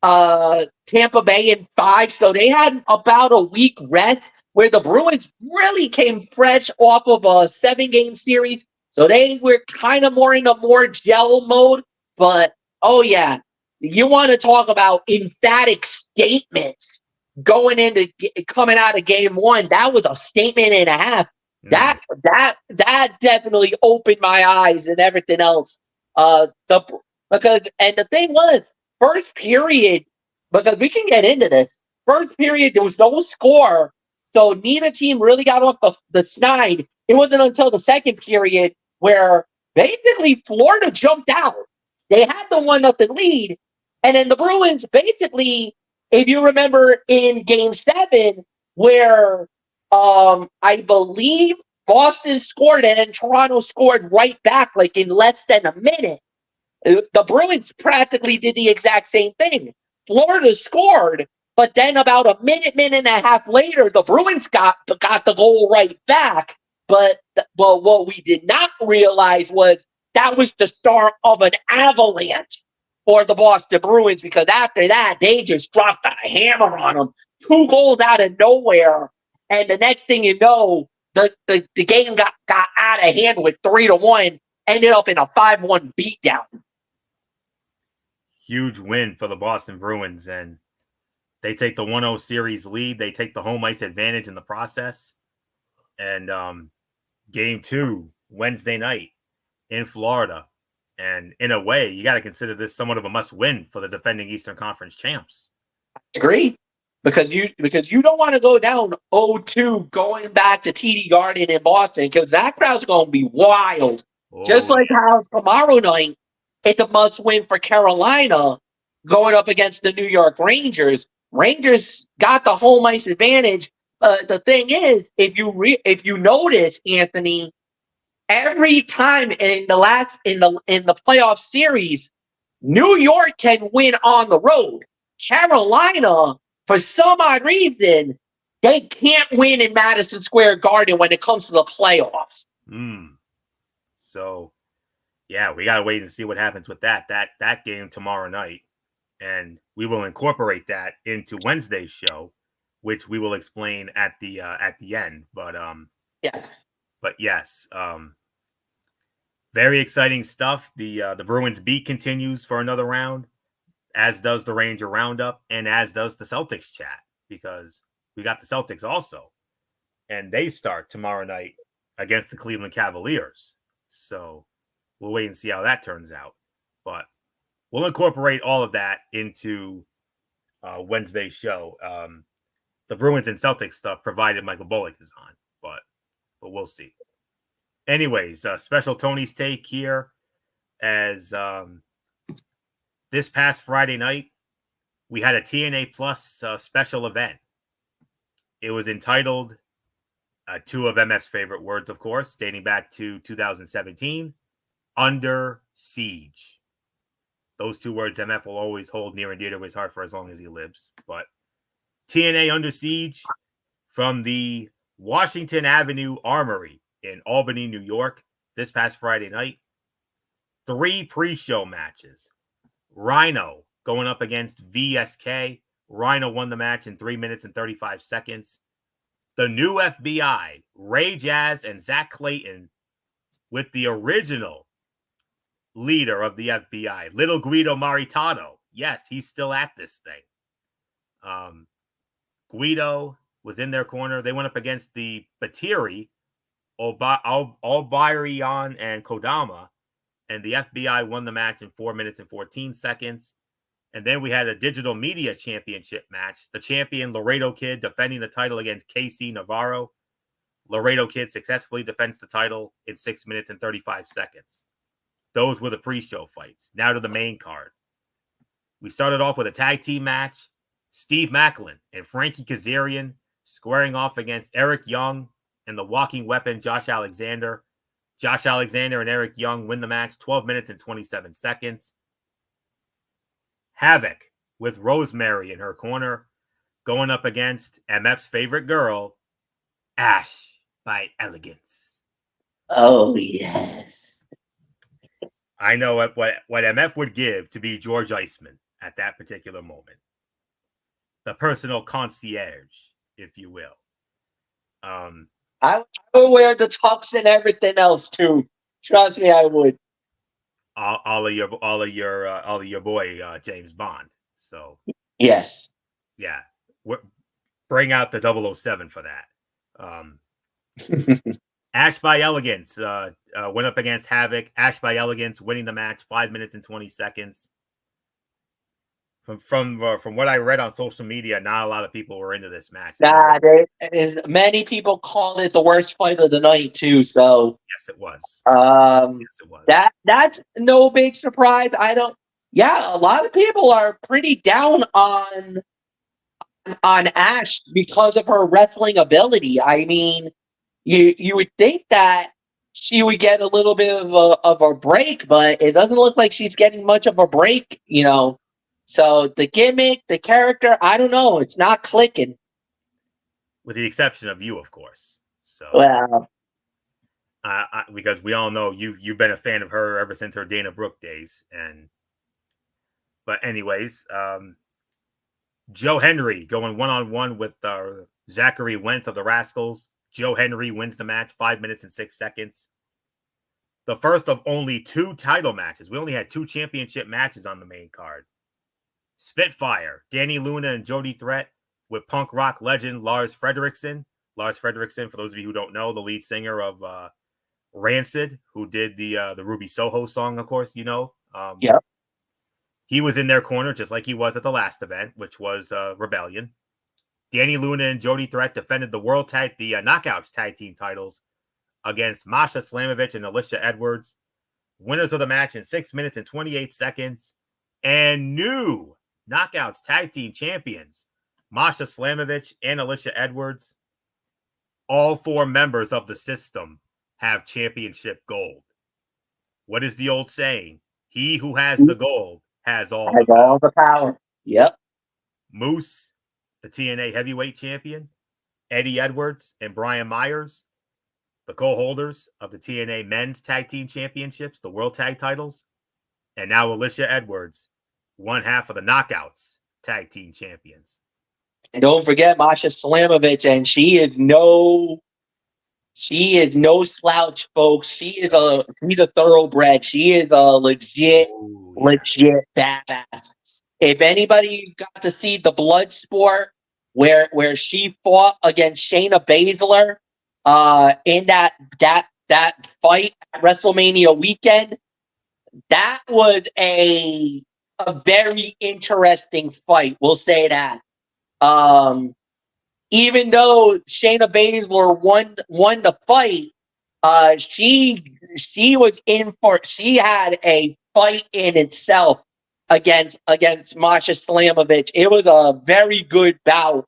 Tampa Bay in 5, so they had about a week rest, where the Bruins really came fresh off of a 7-game series, so they were kind of more in a more gel mode. But oh yeah, you want to talk about emphatic statements coming out of game 1? That was a statement and a half. That definitely opened my eyes and everything else. The thing was, first period, because we can get into this. First period, there was no score, so neither team really got off the schneid. It wasn't until the second period where basically Florida jumped out. They had the 1-0 lead, and then the Bruins basically, if you remember in Game 7, where I believe Boston scored and then Toronto scored right back like in less than a minute. The Bruins practically did the exact same thing. Florida scored, but then about a minute and a half later, the Bruins got the goal right back. But what we did not realize was that was the start of an avalanche for the Boston Bruins, because after that, they just dropped a hammer on them. 2 goals out of nowhere. And the next thing you know, the game got out of hand with 3-1, ended up in a 5-1 beatdown. Huge win for the Boston Bruins, and they take the 1-0 series lead. They take the home ice advantage in the process. And game 2, Wednesday night in Florida. And in a way, you got to consider this somewhat of a must-win for the defending Eastern Conference champs. Agree. Because you don't want to go down 0-2 going back to TD Garden in Boston, because that crowd's going to be wild. Oh. Just like how tomorrow night, it's a must-win for Carolina going up against the New York Rangers. Rangers got the home ice advantage. The thing is, if you notice, Anthony, every time in the playoff series, New York can win on the road. Carolina, for some odd reason, they can't win in Madison Square Garden when it comes to the playoffs. So, yeah, we got to wait and see what happens with that game tomorrow night. And we will incorporate that into Wednesday's show, which we will explain at the end. But yes. But yes, very exciting stuff. The Bruins beat continues for another round, as does the Ranger Roundup, and as does the Celtics chat, because we got the Celtics also, and they start tomorrow night against the Cleveland Cavaliers. So we'll wait and see how that turns out. But we'll incorporate all of that into Wednesday's show. The Bruins and Celtics stuff, provided Michael Bullock is on, but we'll see. Anyways, special Tony's take here, as this past Friday night, we had a TNA Plus special event. It was entitled, two of MF's favorite words, of course, dating back to 2017, Under Siege. Those two words MF will always hold near and dear to his heart for as long as he lives. But TNA Under Siege from the Washington Avenue Armory in Albany, New York, this past Friday night. 3 pre-show matches. Rhino going up against VSK. Rhino won the match in 3 minutes and 35 seconds. The new FBI, Ray Jazz and Zach Clayton, with the original leader of the FBI, Little Guido Maritato. Yes, he's still at this thing. Guido was in their corner. They went up against the Batiri, Albarian, and Kodama, and the FBI won the match in 4 minutes and 14 seconds. And then we had a digital media championship match. The champion, Laredo Kid, defending the title against KC Navarro. Laredo Kid successfully defends the title in 6 minutes and 35 seconds. Those were the pre-show fights. Now to the main card. We started off with a tag team match. Steve Macklin and Frankie Kazarian squaring off against Eric Young and the walking weapon, Josh Alexander. Josh Alexander and Eric Young win the match 12 minutes and 27 seconds. Havoc with Rosemary in her corner going up against MF's favorite girl, Ash by Elegance. Oh, yes. I know what MF would give to be George Iceman at that particular moment. The personal concierge, if you will. I would wear the tux and everything else too. Trust me, I would. All of your boy James Bond. So Yes. yeah, bring out the 007 for that. Ash by Elegance went up against Havoc. Ash by Elegance winning the match 5 minutes and 20 seconds. From what I read on social media, not a lot of people were into this match. Many people called it the worst fight of the night too. So yes, it was. Yes, it was. That's no big surprise. A lot of people are pretty down on Ash because of her wrestling ability. I mean, you would think that she would get a little bit of a break, but it doesn't look like she's getting much of a break, So the gimmick, the character, I don't know. It's not clicking. With the exception of you, of course. So well, because we all know you've been a fan of her ever since her Dana Brooke days. But anyways, Joe Henry going 1-on-1 with Zachary Wentz of the Rascals. Joe Henry wins the match 5 minutes and 6 seconds. The first of only 2 title matches. We only had 2 championship matches on the main card. Spitfire, Danny Luna and Jody Threat with punk rock legend Lars Frederiksen. Lars Frederiksen, for those of you who don't know, the lead singer of Rancid, who did the Ruby Soho song, of course, yeah. He was in their corner just like he was at the last event, which was Rebellion. Danny Luna and Jody Threat defended the Knockouts tag team titles against Masha Slamovich and Alicia Edwards. Winners of the match in 6 minutes and 28 seconds. And new Knockouts tag team champions, Masha Slamovich and Alicia Edwards. All 4 members of the system have championship gold. What is the old saying? He who has the gold has all the power. Yep. Moose, the TNA heavyweight champion, Eddie Edwards and Brian Myers, the co-holders of the TNA men's tag team championships, the world tag titles, and now Alicia Edwards, one half of the Knockouts tag team champions. And don't forget Masha Slamovich, and she is no She is no slouch, folks. She's a thoroughbred. She is a legit badass. If anybody got to see the blood sport where she fought against Shayna Baszler in that fight at WrestleMania weekend, that was a very interesting fight. We'll say that. Even though Shayna Baszler won the fight, she was in for. She had a fight in itself against Masha Slamovich. It was a very good bout.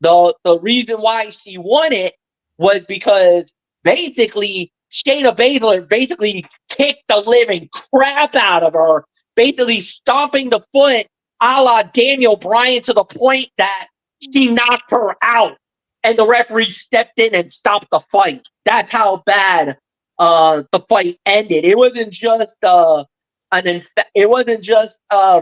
The reason why she won it was because basically Shayna Baszler basically kicked the living crap out of her, basically stomping the foot a la Daniel Bryan to the point that she knocked her out, and the referee stepped in and stopped the fight. That's how bad the fight ended. It wasn't just a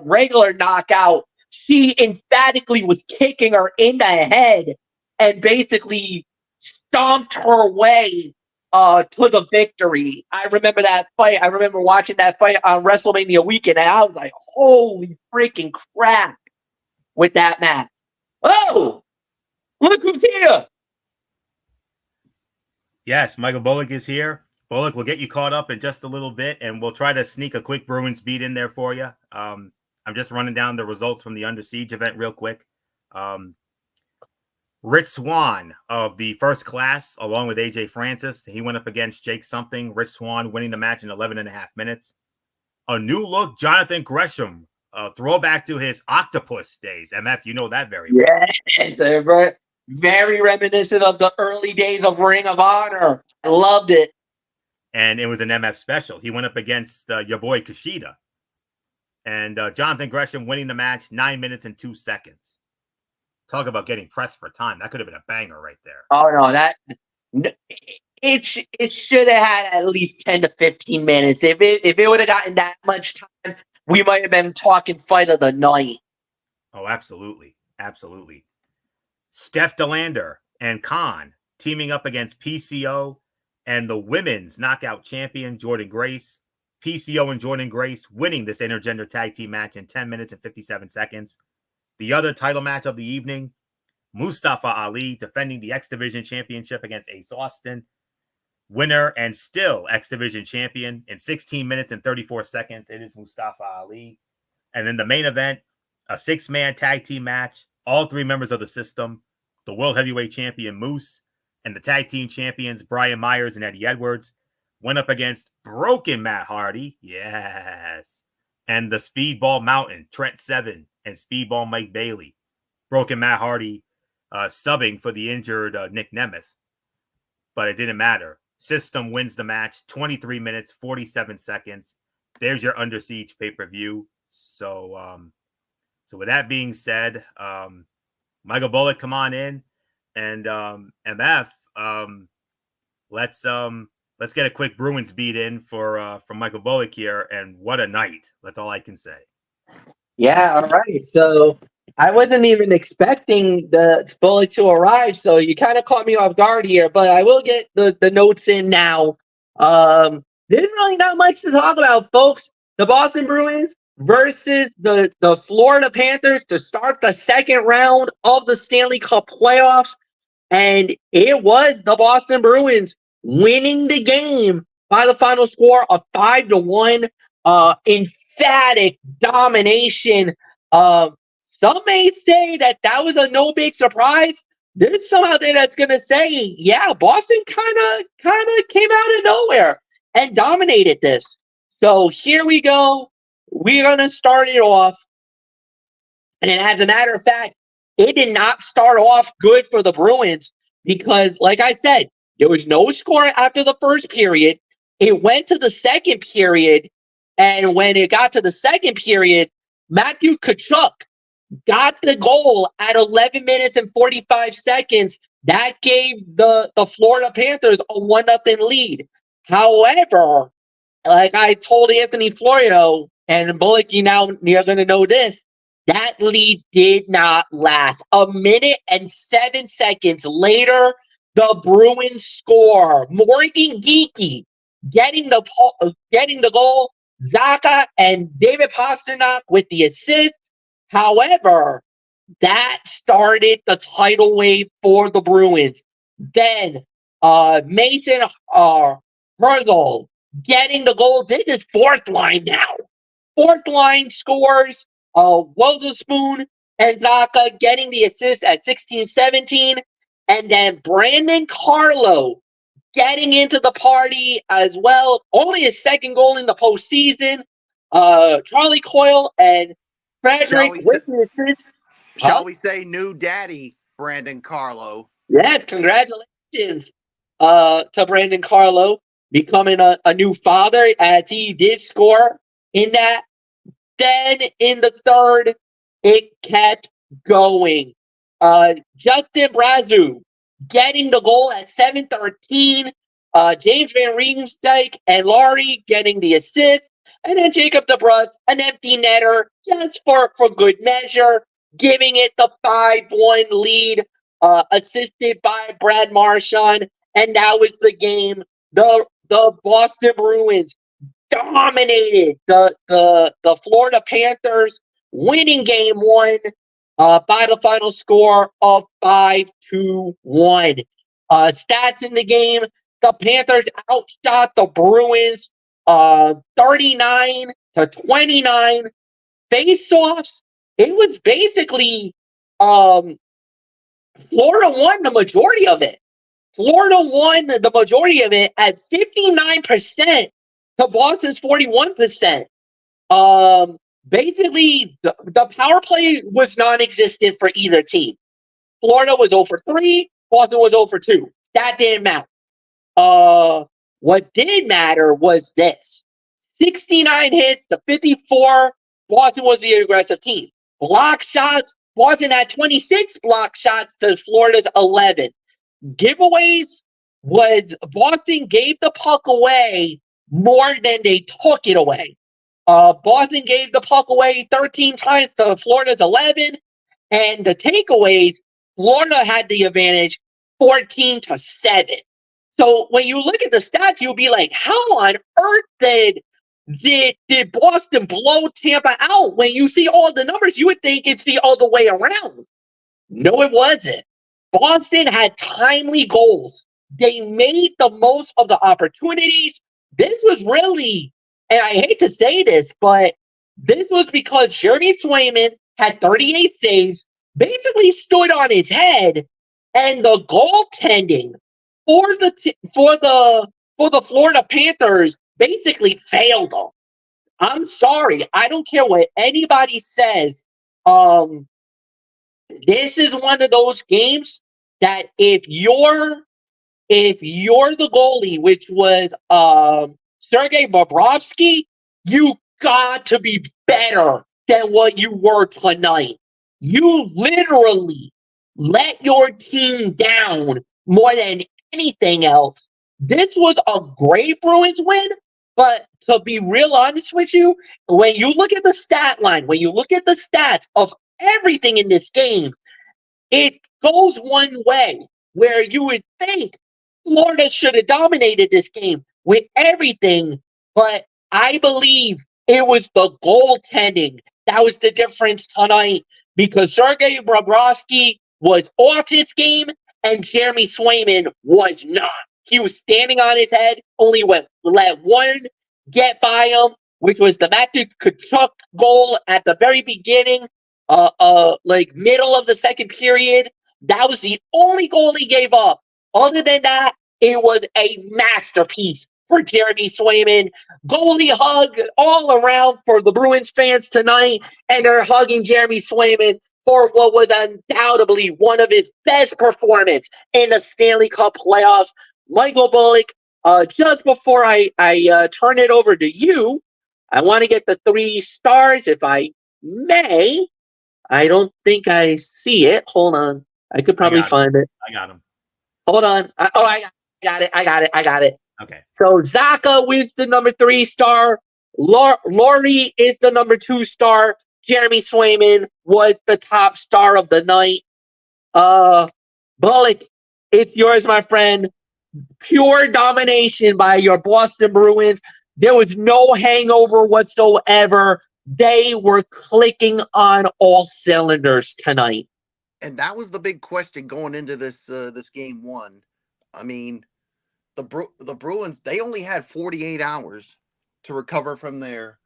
regular knockout. She emphatically was kicking her in the head and basically stomped her way to the victory. I remember that fight. I remember watching that fight on WrestleMania weekend, and I was like, holy freaking crap with that match. Oh, look who's here. Yes, Michael Bullock is here. Bullock, we'll get you caught up in just a little bit, and we'll try to sneak a quick Bruins beat in there for you. I'm just running down the results from the Under Siege event real quick. Rich Swann of the First Class, along with AJ Francis, he went up against Jake Something. Rich Swann winning the match in 11.5 minutes. A new look, Jonathan Gresham, throwback to his octopus days. MF, you know that very well. Yes, very, very reminiscent of the early days of Ring of Honor. I loved it. And it was an MF special. He went up against your boy Kushida. And Jonathan Gresham winning the match 9 minutes and 2 seconds. Talk about getting pressed for time. That could have been a banger right there. Oh, no, it should have had at least 10 to 15 minutes. If it would have gotten that much time, we might have been talking fight of the night. Oh, absolutely. Absolutely. Steph DeLander and Khan teaming up against PCO and the women's knockout champion, Jordynne Grace. PCO and Jordynne Grace winning this intergender tag team match in 10 minutes and 57 seconds. The other title match of the evening, Mustafa Ali defending the X Division Championship against Ace Austin. Winner and still X Division champion in 16 minutes and 34 seconds. It is Mustafa Ali. And then the main event, a 6-man tag team match. All 3 members of the system, the World Heavyweight Champion Moose and the tag team champions Brian Myers and Eddie Edwards went up against Broken Matt Hardy. Yes. And the Speedball Mountain, Trent Seven and Speedball Mike Bailey. Broken Matt Hardy subbing for the injured Nick Nemeth. But it didn't matter. System wins the match, 23 minutes, 47 seconds. There's your Under Siege pay-per-view. So with that being said, Michael Bullock, come on in. And MF, let's get a quick Bruins beat in for Michael Bullock here. And what a night. That's all I can say. Yeah, all right. So I wasn't even expecting the Bullock to arrive, so you kind of caught me off guard here, but I will get the notes in now. There's really not much to talk about, folks. The Boston Bruins versus the Florida Panthers to start the second round of the Stanley Cup playoffs, and it was the Boston Bruins winning the game by the final score of 5-1. Emphatic domination. Some may say that was a no big surprise. There's some out there that's gonna say, yeah, Boston kind of came out of nowhere and dominated this. So here we go. We're gonna start it off, and as a matter of fact, it did not start off good for the Bruins because, like I said, there was no score after the first period. It went to the second period. And when it got to the second period, Matthew Tkachuk got the goal at 11 minutes and 45 seconds. That gave the Florida Panthers a 1-0 lead. However, like I told Anthony Florio, and Bullock, you're going to know this, that lead did not last. 1 minute and 7 seconds later, the Bruins score. Morgan Geekie getting the goal. Zacha and David Pastrnak with the assist. However, that started the tidal wave for the Bruins. Then Mason Herzl getting the goal. This is fourth line now. Fourth line scores. Wotherspoon and Zacha getting the assist at 16-17. And then Brandon Carlo getting into the party as well. Only his second goal in the postseason. Charlie Coyle and Frederick with the assist. Shall we say new daddy, Brandon Carlo? Yes, congratulations to Brandon Carlo becoming a new father as he did score in that. Then in the third, it kept going. Justin Brazeau getting the goal at 7:13. James Van Riemsdyk and Laurie getting the assist. And then Jacob DeBrusk, an empty netter, just for good measure, giving it the 5-1 lead, assisted by Brad Marchand. And that was the game. The Boston Bruins dominated the Florida Panthers, winning game one by the final score of 5-1. Stats in the game: the Panthers outshot the Bruins 39-29. Face-offs, it was basically Florida won the majority of it. Florida won the majority of it at 59% to Boston's 41%. Basically, the power play was non-existent for either team. Florida was 0 for 3. Boston was 0 for 2. That didn't matter. What did matter was this. 69 hits to 54. Boston was the aggressive team. Block shots. Boston had 26 block shots to Florida's 11. Giveaways was Boston gave the puck away more than they took it away. Boston gave the puck away 13 times to Florida's 11. And the takeaways, Florida had the advantage 14-7. So when you look at the stats, you'll be like, how on earth did Boston blow Tampa out? When you see all the numbers, you would think it's the other way around. No, it wasn't. Boston had timely goals. They made the most of the opportunities. This was really, and I hate to say this, but this was because Jeremy Swayman had 38 saves, basically stood on his head, and the goaltending for the Florida Panthers basically failed them. I'm sorry. I don't care what anybody says. This is one of those games that if you're the goalie, which was Sergei Bobrovsky, you got to be better than what you were tonight. You literally let your team down more than anything else. This was a great Bruins win, but to be real honest with you, when you look at the stat line, when you look at the stats of everything in this game, it goes one way, where you would think Florida should have dominated this game with everything, but I believe it was the goaltending that was the difference tonight, because Sergei Bobrovsky was off his game and Jeremy Swayman was not. He was standing on his head, only let one get by him, which was the Matthew Tkachuk goal at the very beginning, like middle of the second period. That was the only goal he gave up. Other than that, it was a masterpiece for Jeremy Swayman. Goalie hug all around for the Bruins fans tonight, and they're hugging Jeremy Swayman for what was undoubtedly one of his best performances in the Stanley Cup playoffs. Michael Bullock, just before I turn it over to you, I want to get the 3 stars, if I may. I don't think I see it. Hold on. I could probably find it. I got him. Hold on. I got it. Okay. So Zacha was the number 3 star. Laurie is the number 2 star. Jeremy Swayman was the top star of the night. Bullock, It's yours, my friend. Pure domination by your Boston Bruins. There was no hangover whatsoever. They were clicking on all cylinders tonight. And that was the big question going into this game one. I mean, the Bruins, they only had 48 hours to recover from their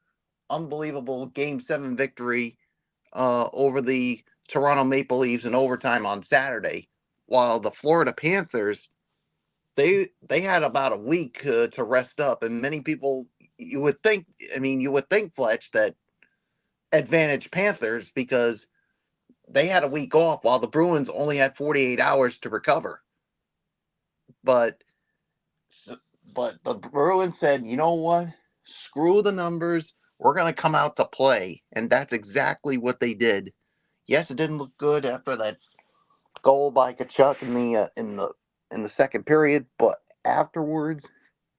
unbelievable Game 7 victory over the Toronto Maple Leafs in overtime on Saturday, while the Florida Panthers, they had about a week to rest up. And many people, you would think, Fletch, that advantage Panthers because they had a week off while the Bruins only had 48 hours to recover. But the Bruins said, you know what? Screw the numbers. We're going to come out to play. And that's exactly what they did. Yes, it didn't look good after that goal by Tkachuk in the second period, but afterwards,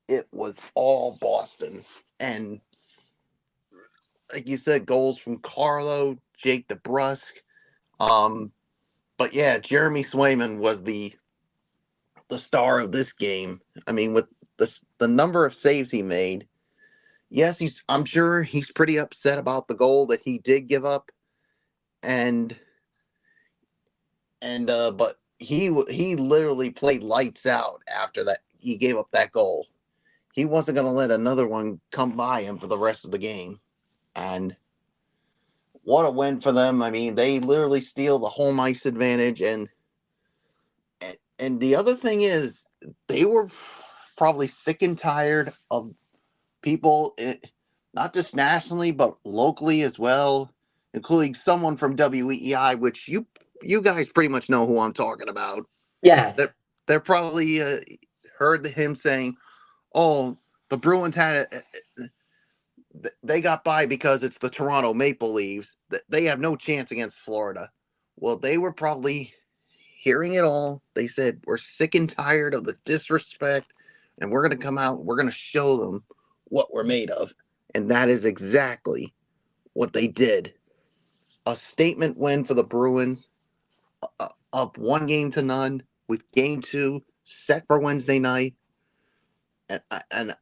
it was all Boston. And like you said, goals from Carlo, Jake DeBrusk. But yeah, Jeremy Swayman was the star of this game. I mean, with the number of saves he made, yes, I'm sure he's pretty upset about the goal that he did give up, but he literally played lights out after that. He gave up that goal. He wasn't going to let another one come by him for the rest of the game, and what a win for them. I mean, they literally steal the home ice advantage, and the other thing is they were probably sick and tired of people, not just nationally, but locally as well, including someone from WEEI, which you guys pretty much know who I'm talking about. Yeah. They're probably heard him saying, oh, the Bruins they got by because it's the Toronto Maple Leafs. They have no chance against Florida. Well, they were probably hearing it all. They said, we're sick and tired of the disrespect, and we're going to come out, we're going to show them what we're made of. And that is exactly what they did. A statement win for the Bruins, up 1-0 with Game 2 set for Wednesday night. And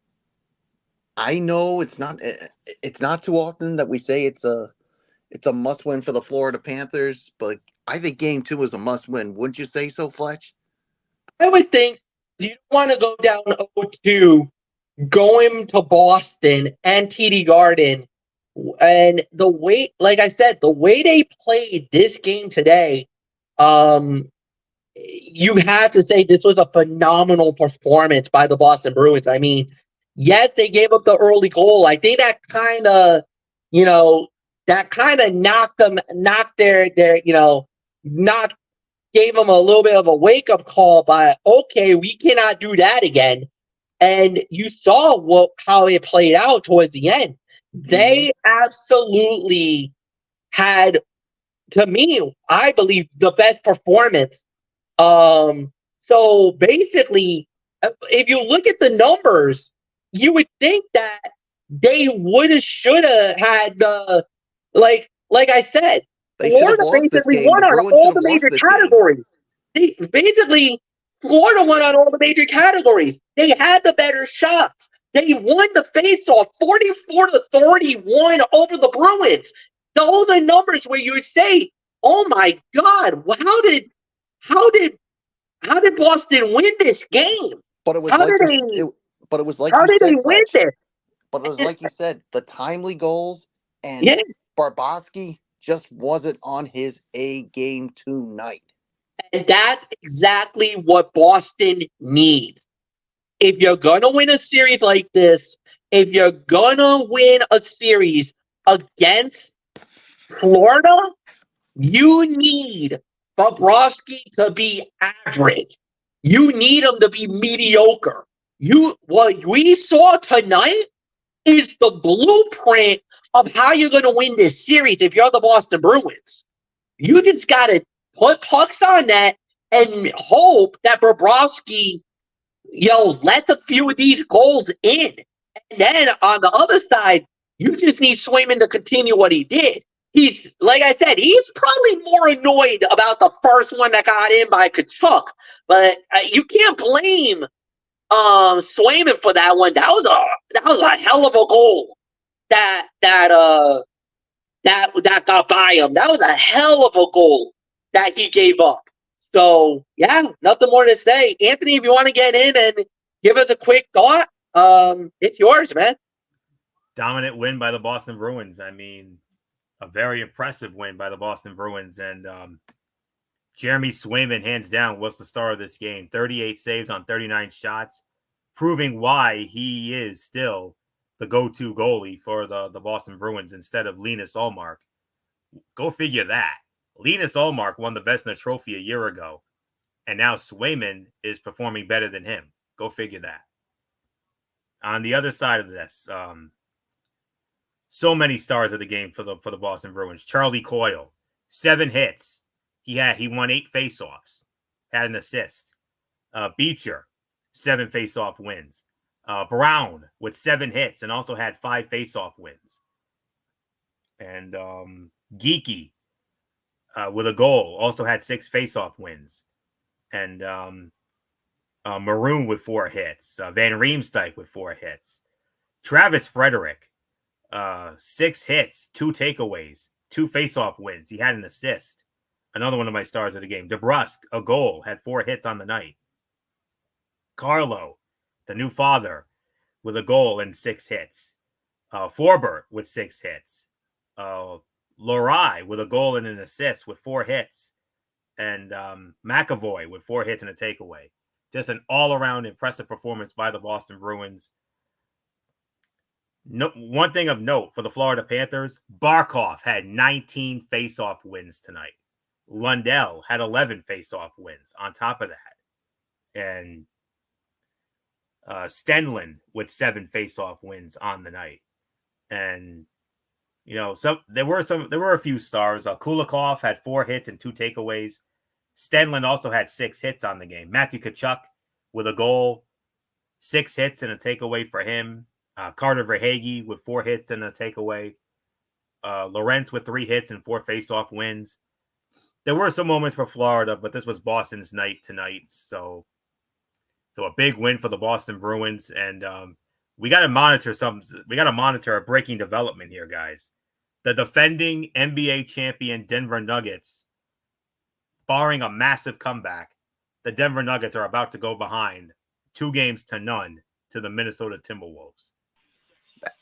I know it's not too often that we say it's a must win for the Florida Panthers, but I think Game 2 is a must win. Wouldn't you say so, Fletch? I would think you don't want to go down 0-2, going to Boston and TD Garden, and the way, like I said, the way they played this game today, you have to say this was a phenomenal performance by the Boston Bruins. I mean, yes, they gave up the early goal. I think that kind of, gave them a little bit of a wake-up call by, okay, we cannot do that again. And you saw how it played out towards the end. They absolutely had, to me, I believe, the best performance. So basically, if you look at the numbers, you would think that they should have had the, like I said, Florida basically won on all the major categories. Florida won on all the major categories. They had the better shots. They won the face-off 44-31 over the Bruins. Those are numbers where you would say, "Oh my God, how did Boston win this game?" But it was how like did they win this? But it was like you said, the timely goals, and Yeah. Barbosky just wasn't on his A game tonight. And that's exactly what Boston needs. If you're going to win a series like this, if you're going to win a series against Florida, you need Bobrovsky to be average. You need him to be mediocre. What we saw tonight is the blueprint of how you're going to win this series if you're the Boston Bruins. You just got to put pucks on that and hope that Bobrovsky, lets a few of these goals in. And then on the other side, you just need Swayman to continue what he did. he's like I said, he's probably more annoyed about the first one that got in by Kachuk, but you can't blame Swayman for that one. That was a hell of a goal that got by him. That was a hell of a goal that he gave up. So yeah, nothing more to say. Anthony, if you want to get in and give us a quick thought, it's yours, man. Dominant win by the Boston Bruins. I mean, a very impressive win by the Boston Bruins. And Jeremy Swayman, hands down, was the star of this game. 38 saves on 39 shots, proving why he is still the go-to goalie for the Boston Bruins instead of Linus Ullmark. Go figure that. Linus Ullmark won the Vezina Trophy a year ago, and now Swayman is performing better than him. Go figure that. On the other side of this, so many stars of the game for the Boston Bruins. Charlie Coyle, 7 hits. He won 8 faceoffs, had an assist. Beecher, 7 faceoff wins. Brown with 7 hits and also had 5 faceoff wins. And Geeky with a goal also had 6 faceoff wins. And Maroon with 4 hits. Van Riemsdyk with 4 hits. Travis Frederick, 6 hits, 2 takeaways, 2 faceoff wins. He had an assist. Another one of my stars of the game. DeBrusk, a goal, had 4 hits on the night. Carlo, the new father, with a goal and 6 hits. Forbert with 6 hits. Lorai with a goal and an assist with 4 hits. And McAvoy with 4 hits and a takeaway. Just an all-around impressive performance by the Boston Bruins. No, one thing of note for the Florida Panthers, Barkov had 19 face-off wins tonight. Lundell had 11 face-off wins on top of that. And Stenlund with 7 face-off wins on the night. And, you know, there were a few stars. Kulikov had 4 hits and 2 takeaways. Stenlund also had 6 hits on the game. Matthew Tkachuk with a goal, 6 hits and a takeaway for him. Carter Verhaeghe with 4 hits and a takeaway. Lorentz with 3 hits and 4 face-off wins. There were some moments for Florida, but this was Boston's night tonight. So a big win for the Boston Bruins. And we got to monitor a breaking development here, guys. The defending NBA champion Denver Nuggets, barring a massive comeback, the Denver Nuggets are about to go behind 2-0 to the Minnesota Timberwolves.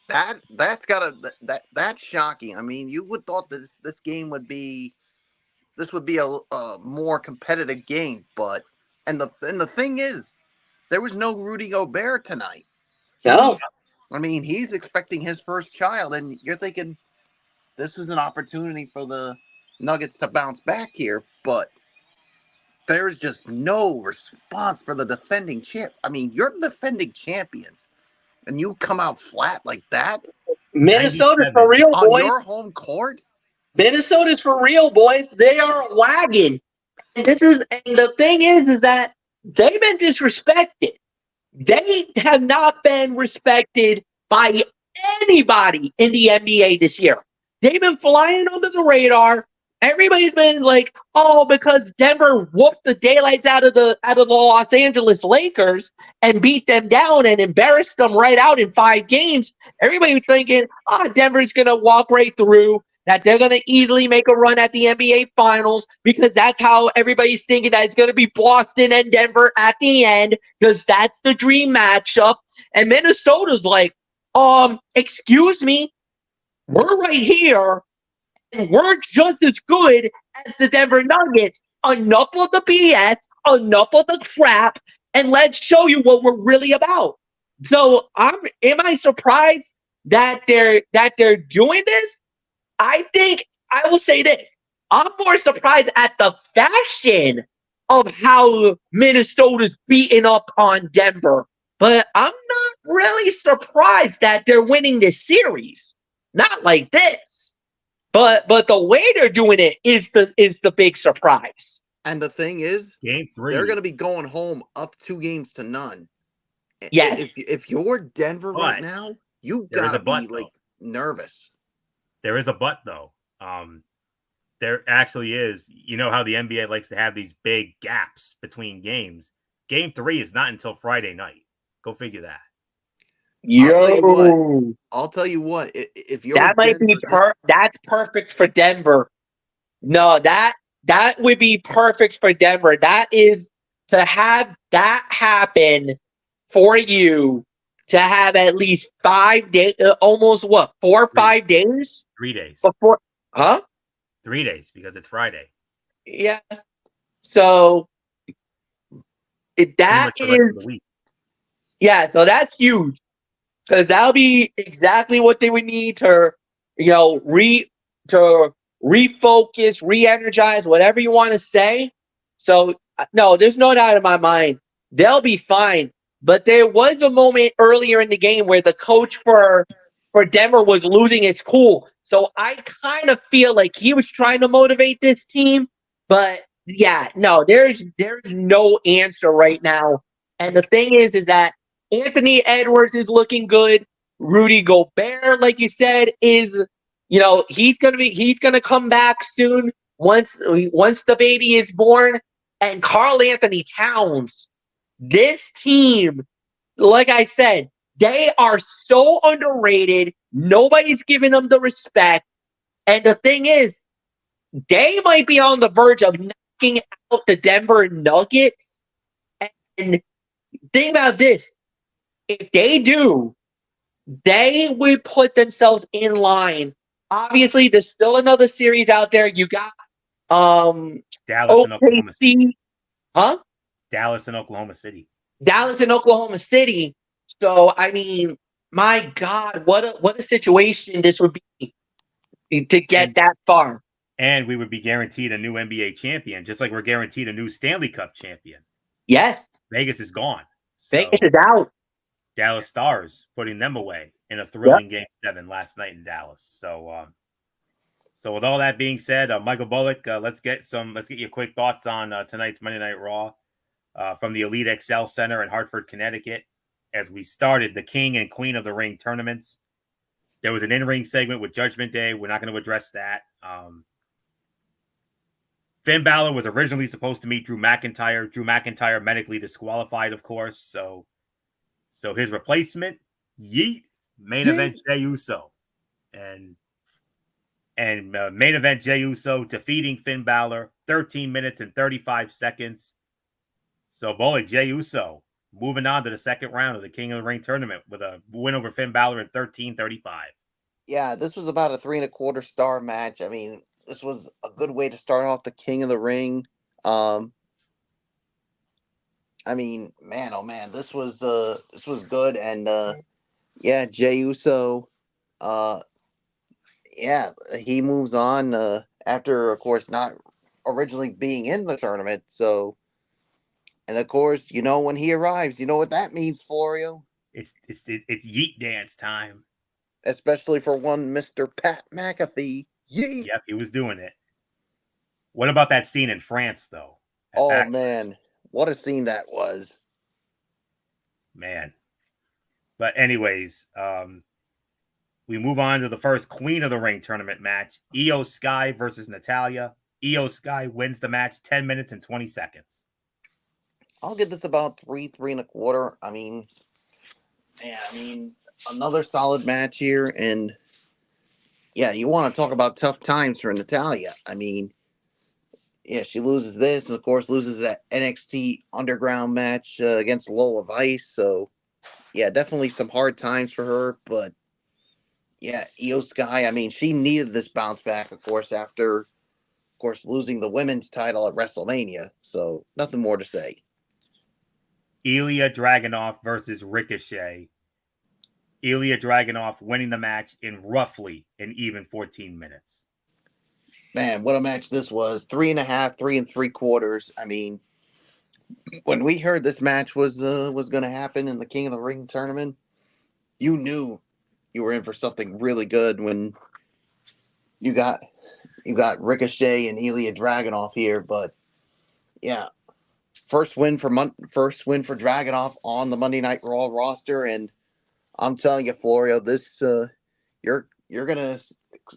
That's shocking. I mean, you would thought that this game would be a more competitive game, but the thing is, there was no Rudy Gobert tonight. No. I mean, he's expecting his first child, and you're thinking this is an opportunity for the Nuggets to bounce back here, but there's just no response for the defending champs. I mean, you're the defending champions, and you come out flat like that. Minnesota's for real, on boys. your home court. Minnesota's for real, boys. They are a wagon. And the thing is that they've been disrespected. They have not been respected by anybody in the NBA this year. They've been flying under the radar. Everybody's been like, oh, because Denver whooped the daylights out of the Los Angeles Lakers and beat them down and embarrassed them right out in 5 games. Everybody was thinking, Denver's going to walk right through, that they're going to easily make a run at the NBA Finals, because that's how everybody's thinking, that it's going to be Boston and Denver at the end, because that's the dream matchup. And Minnesota's like, excuse me, we're right here. We're just as good as the Denver Nuggets. Enough of the BS, enough of the crap, and let's show you what we're really about. So, am I surprised that they're doing this? I think I will say this. I'm more surprised at the fashion of how Minnesota's beating up on Denver, but I'm not really surprised that they're winning this series. Not like this. But the way they're doing it is the big surprise. And the thing is, Game 3, they're going to be going home up 2-0. Yeah. If you're Denver right But now, you there is got a to but, be like nervous. There is a but, though. There actually is. You know how the NBA likes to have these big gaps between games. Game 3 is not until Friday night. Go figure that. I'll tell you what. If you're That might be that's perfect for Denver. No, that would be perfect for Denver. That is to have that happen for you to have at least 5 days, almost 4 or 5 days? 3 days. Before, huh? 3 days because it's Friday. Yeah. So that is, yeah. So that's huge because that'll be exactly what they would need to, refocus, re-energize, whatever you want to say. So no, there's no doubt in my mind they'll be fine. But there was a moment earlier in the game where the coach for Denver was losing his cool. So I kind of feel like he was trying to motivate this team. But yeah, no, there's no answer right now. And the thing is that Anthony Edwards is looking good. Rudy Gobert, like you said, is he's gonna come back soon once the baby is born. And Karl Anthony Towns, this team, like I said, they are so underrated. Nobody's giving them the respect. And the thing is, they might be on the verge of knocking out the Denver Nuggets. And think about this. If they do, they would put themselves in line. Obviously, there's still another series out there. You got Dallas and Oklahoma City. Huh? Dallas and Oklahoma City. Dallas and Oklahoma City. So, I mean, my God, what a situation this would be to get that far. And we would be guaranteed a new NBA champion, just like we're guaranteed a new Stanley Cup champion. Yes. Vegas is gone. Vegas is out. Dallas Stars putting them away in a thrilling Game 7 last night in Dallas. So with all that being said, Michael Bullock, let's get your quick thoughts on tonight's Monday Night Raw from the Elite Excel Center in Hartford, Connecticut. As we started the King and Queen of the Ring tournaments, there was an in-ring segment with Judgment Day. We're not going to address that. Finn Balor was originally supposed to meet Drew McIntyre. Drew McIntyre medically disqualified, of course. So his replacement, main event Jey Uso, and main event Jey Uso defeating Finn Balor 13 minutes and 35 seconds. So Bullock, Jey Uso moving on to the second round of the King of the Ring tournament with a win over Finn Balor in 13:35. Yeah, this was about a 3 1/4 star match. I mean, this was a good way to start off the King of the Ring. I mean, man, oh man, this was good. And yeah, Jey Uso, yeah, he moves on after, of course, not originally being in the tournament. So, and of course, when he arrives, you know what that means, Florio? It's Yeet Dance time. Especially for one Mr. Pat McAfee. Yeet. Yep, he was doing it. What about that scene in France, though? Oh, man. What a scene that was. Man. But anyways, we move on to the first Queen of the Ring tournament match. Io Sky versus Natalya. Io Sky wins the match 10 minutes and 20 seconds. I'll give this about 3 1/4. I mean, another solid match here. And yeah, you want to talk about tough times for Natalya. I mean, yeah, she loses this and, of course, loses that NXT Underground match against Lola Vice. So, yeah, definitely some hard times for her. But, yeah, Io Sky, I mean, she needed this bounce back, of course, after, of course, losing the women's title at WrestleMania. So, nothing more to say. Ilya Dragunov versus Ricochet. Ilya Dragunov winning the match in roughly an even 14 minutes. Man, what a match this was. 3 1/2, 3 3/4. I mean, when we heard this match was going to happen in the King of the Ring tournament, you knew you were in for something really good when you got Ricochet and Ilya Dragunov here. But yeah, first win for Dragunov on the Monday Night Raw roster, and I'm telling you, Florio, this you're gonna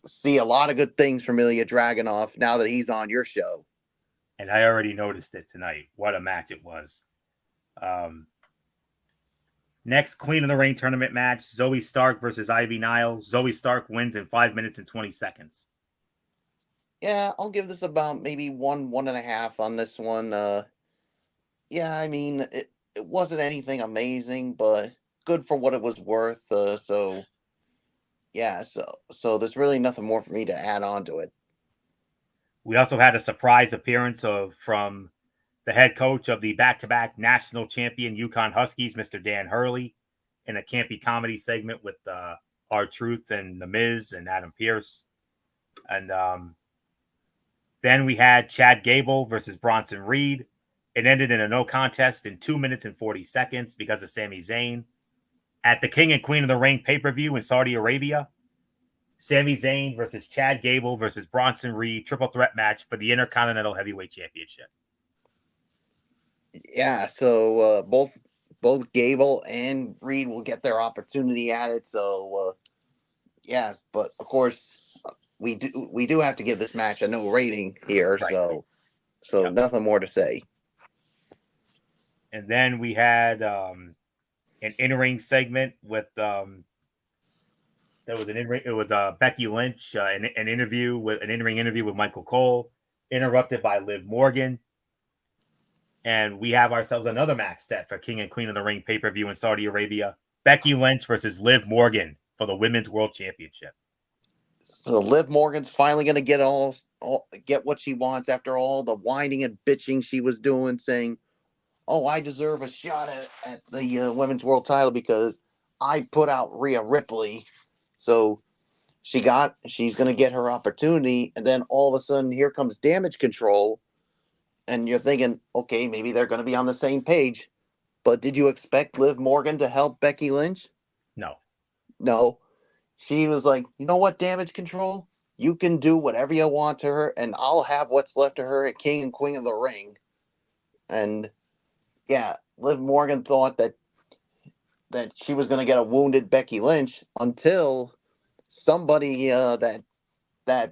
see a lot of good things from Ilya Dragunov now that he's on your show. And I already noticed it tonight. What a match it was. Next, Queen of the Ring tournament match, Zoe Stark versus Ivy Nile. Zoe Stark wins in 5 minutes and 20 seconds. Yeah, I'll give this about maybe 1.5 on this one. Yeah, I mean, it wasn't anything amazing, but good for what it was worth. So there's really nothing more for me to add on to it. We also had a surprise appearance from the head coach of the back-to-back national champion Yukon Huskies, Mr. Dan Hurley, in a campy comedy segment with R-Truth and The Miz and Adam Pearce. And then we had Chad Gable versus Bronson Reed. It ended in a no contest in 2 minutes and 40 seconds because of Sami Zayn. At the King and Queen of the Ring pay-per-view in Saudi Arabia, Sami Zayn versus Chad Gable versus Bronson Reed triple threat match for the Intercontinental Heavyweight Championship. Yeah, so both Gable and Reed will get their opportunity at it. So yes, but of course we do have to give this match a no rating here. Right. So yep. Nothing more to say. And then we had an in-ring segment with it was Becky Lynch, an in-ring interview with Michael Cole, interrupted by Liv Morgan. And we have ourselves another match set for King and Queen of the Ring pay-per-view in Saudi Arabia. Becky Lynch versus Liv Morgan for the Women's World Championship. So Liv Morgan's finally going to get what she wants after all the whining and bitching she was doing, saying, "Oh, I deserve a shot at the Women's World title because I put out Rhea Ripley." So she's going to get her opportunity, and then all of a sudden here comes Damage Control. And you're thinking, okay, maybe they're going to be on the same page. But did you expect Liv Morgan to help Becky Lynch? No. She was like, you know what, Damage Control? You can do whatever you want to her, and I'll have what's left of her at King and Queen of the Ring. And, yeah, Liv Morgan thought that she was going to get a wounded Becky Lynch until somebody that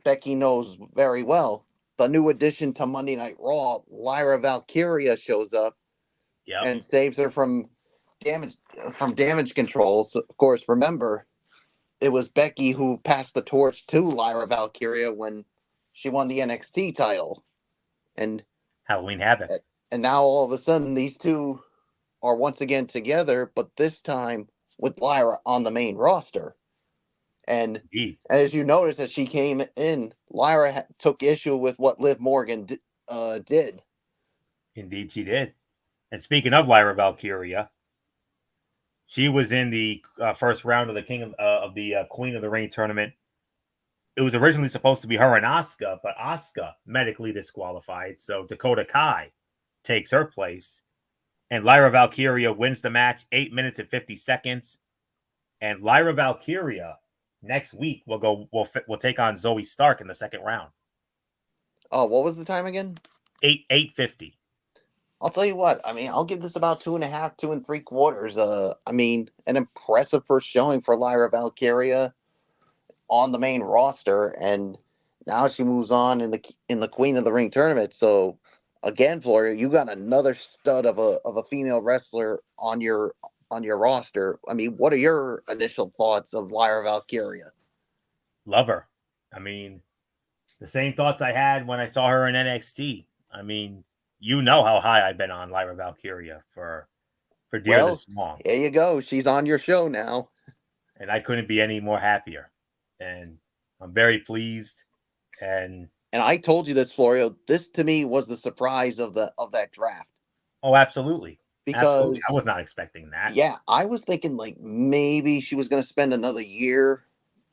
Becky knows very well, the new addition to Monday Night Raw, Lyra Valkyria, shows up and saves her from damage control. So, of course, remember, it was Becky who passed the torch to Lyra Valkyria when she won the NXT title. And Halloween Havoc. And now all of a sudden these two are once again together, but this time with Lyra on the main roster. And Indeed. As you notice, as she came in, Lyra took issue with what Liv Morgan did. Indeed, she did. And speaking of Lyra Valkyria, she was in the first round of the Queen of the Ring tournament. It was originally supposed to be her and Asuka, but Asuka medically disqualified, so Dakota Kai takes her place. And Lyra Valkyria wins the match 8 minutes and 50 seconds. And Lyra Valkyria next week we'll take on Zoe Stark in the second round. Oh, what was the time again? 8:50. I'll tell you what. I mean, I'll give this about 2.5, 2 3/4. I mean, an impressive first showing for Lyra Valkyria on the main roster, and now she moves on in the Queen of the Ring tournament. So again, Floria, you got another stud of a female wrestler on your roster. I mean, what are your initial thoughts of Lyra Valkyria? Love her. I mean, the same thoughts I had when I saw her in NXT. I mean, you know how high I've been on Lyra Valkyria for dear this long. There you go. She's on your show now. And I couldn't be any more happier. And I'm very pleased. And I told you this, Florio. This to me was the surprise of that draft. Oh, absolutely. Because absolutely. I was not expecting that. Yeah, I was thinking like maybe she was going to spend another year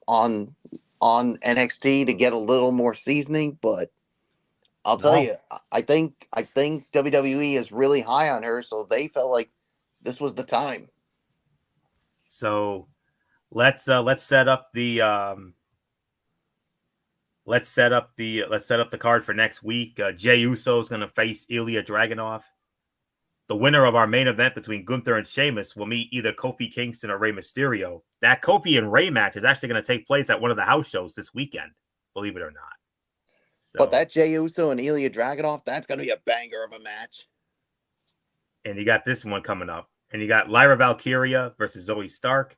on NXT to get a little more seasoning, but I'll tell you, I think WWE is really high on her, so they felt like this was the time. So let's set up the card for next week. Jey Uso is going to face Ilya Dragunov. the winner of our main event between Gunther and Sheamus will meet either Kofi Kingston or Rey Mysterio. That Kofi and Rey match is actually going to take place at one of the house shows this weekend, believe it or not. So, But that Jey Uso and Ilya Dragunov, that's going to be a banger of a match. and you got this one coming up. And you got Lyra Valkyria versus Zoe Stark.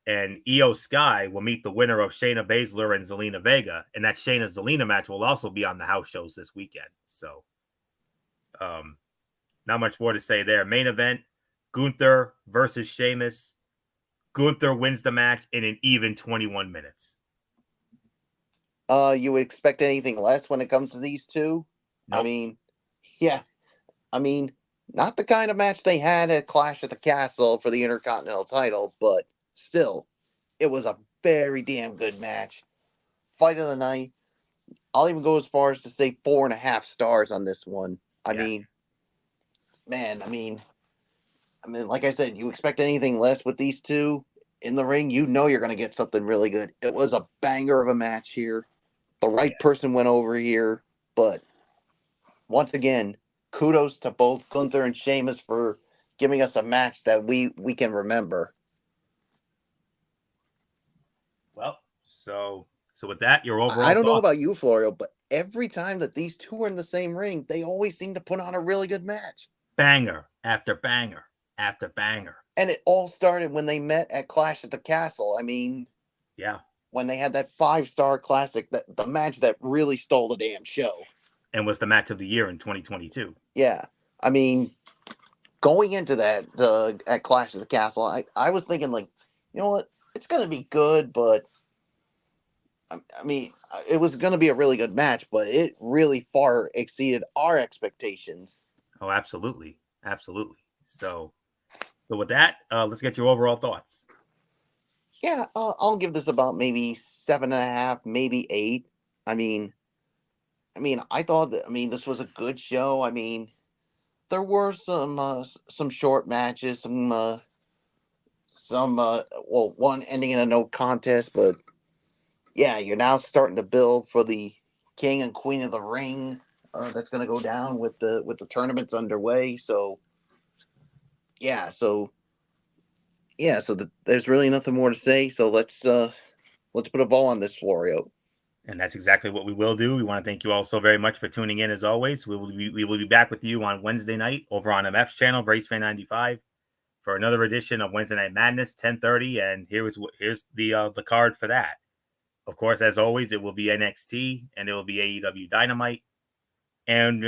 And Io Sky will meet the winner of Shayna Baszler and Zelina Vega. And that Shayna-Zelina match will also be on the house shows this weekend. So, not much more to say there. Main event, Gunther versus Sheamus. Gunther wins the match in an even 21 minutes. You would expect anything less when it comes to these two? Nope. I mean, yeah. I mean, not the kind of match they had at Clash at the Castle for the Intercontinental title, but still, it was a very damn good match. Fight of the night. I'll even go as far as to say 4.5 stars on this one. I mean, man, I mean, like I said, you expect anything less with these two in the ring, you know you're going to get something really good. It was a banger of a match here. The right person went over here, but once again, kudos to both Gunther and Sheamus for giving us a match that we can remember. Well, so with that, your overall I don't know thoughts? about you, Florio, but every time that these two are in the same ring, they always seem to put on a really good match. Banger after banger after banger. And it all started when they met at Clash at the Castle. I mean, yeah, when they had that 5-star classic, the match that really stole the damn show. And was the match of the year in 2022. Yeah. I mean, going into that at Clash at the Castle, I was thinking, like, you know what? It's going to be good, but I mean, it was going to be a really good match, but it really far exceeded our expectations. Oh, absolutely. Absolutely. So with that, let's get your overall thoughts. Yeah, I'll give this about maybe 7.5, maybe 8. I mean, I thought that, this was a good show. I mean, there were some short matches, one ending in a no contest, but yeah, you're now starting to build for the King and Queen of the Ring. That's going to go down with the tournaments underway. So there's really nothing more to say. So let's put a ball on this, Florio. And that's exactly what we will do. We want to thank you all so very much for tuning in. As always, we will be back with you on Wednesday night over on MF's channel, BraceFan95, for another edition of Wednesday Night Madness, 10:30. And here's the card for that. Of course, as always, it will be NXT and it will be AEW Dynamite. And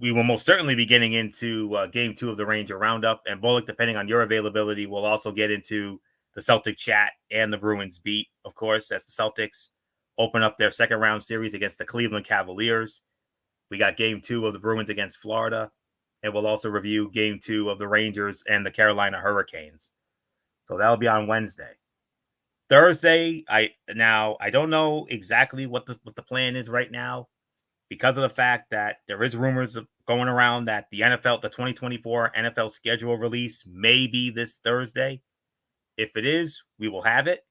we will most certainly be getting into Game 2 of the Ranger Roundup. And Bullock, depending on your availability, we'll also get into the Celtic chat and the Bruins beat, of course, as the Celtics open up their second round series against the Cleveland Cavaliers. We got Game 2 of the Bruins against Florida. And we'll also review Game 2 of the Rangers and the Carolina Hurricanes. So that'll be on Wednesday. Thursday, I don't know exactly what the plan is right now, because of the fact that there is rumors going around that the 2024 NFL schedule release may be this Thursday. If it is, we will have it.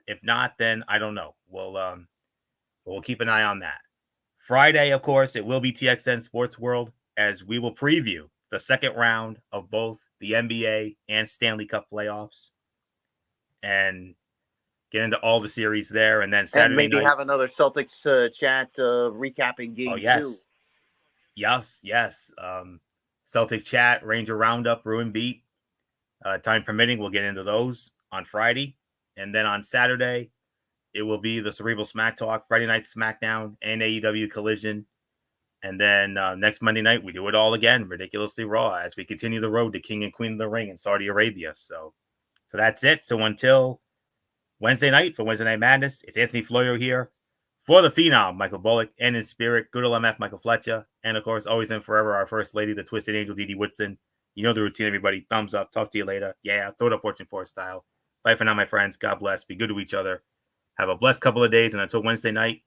If not, then I don't know. We'll keep an eye on that. Friday, of course, it will be TXN Sports World, as we will preview the second round of both the NBA and Stanley Cup playoffs and get into all the series there. And then Saturday and maybe night, have another Celtics chat recapping Game 2. Yes. Celtic chat, Ranger Roundup, Bruin Beat. Time permitting, we'll get into those on Friday. And then on Saturday, it will be the Cerebral Smack Talk, Friday Night SmackDown, and AEW Collision. And then next Monday night, we do it all again, Ridiculously Raw, as we continue the road to King and Queen of the Ring in Saudi Arabia. So that's it. So until Wednesday night for Wednesday Night Madness, it's Anthony Florio here for the Phenom, Michael Bullock, and in spirit, good old MF, Michael Fletcher. And of course, always and forever, our First Lady, the Twisted Angel, Dee Dee Woodson. You know the routine, everybody. Thumbs up. Talk to you later. Yeah, throw it up Fortune 4 style. Bye for now, my friends. God bless. Be good to each other. Have a blessed couple of days. And until Wednesday night,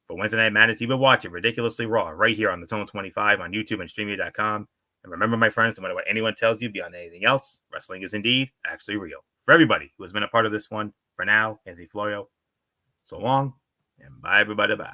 for Wednesday Night Madness, you've been watching Ridiculously Raw right here on the Tone 25 on YouTube and StreamYard.com. And remember, my friends, no matter what anyone tells you beyond anything else, wrestling is indeed actually real. For everybody who has been a part of this one, for now, Anthony Florio, so long, and bye, everybody, bye.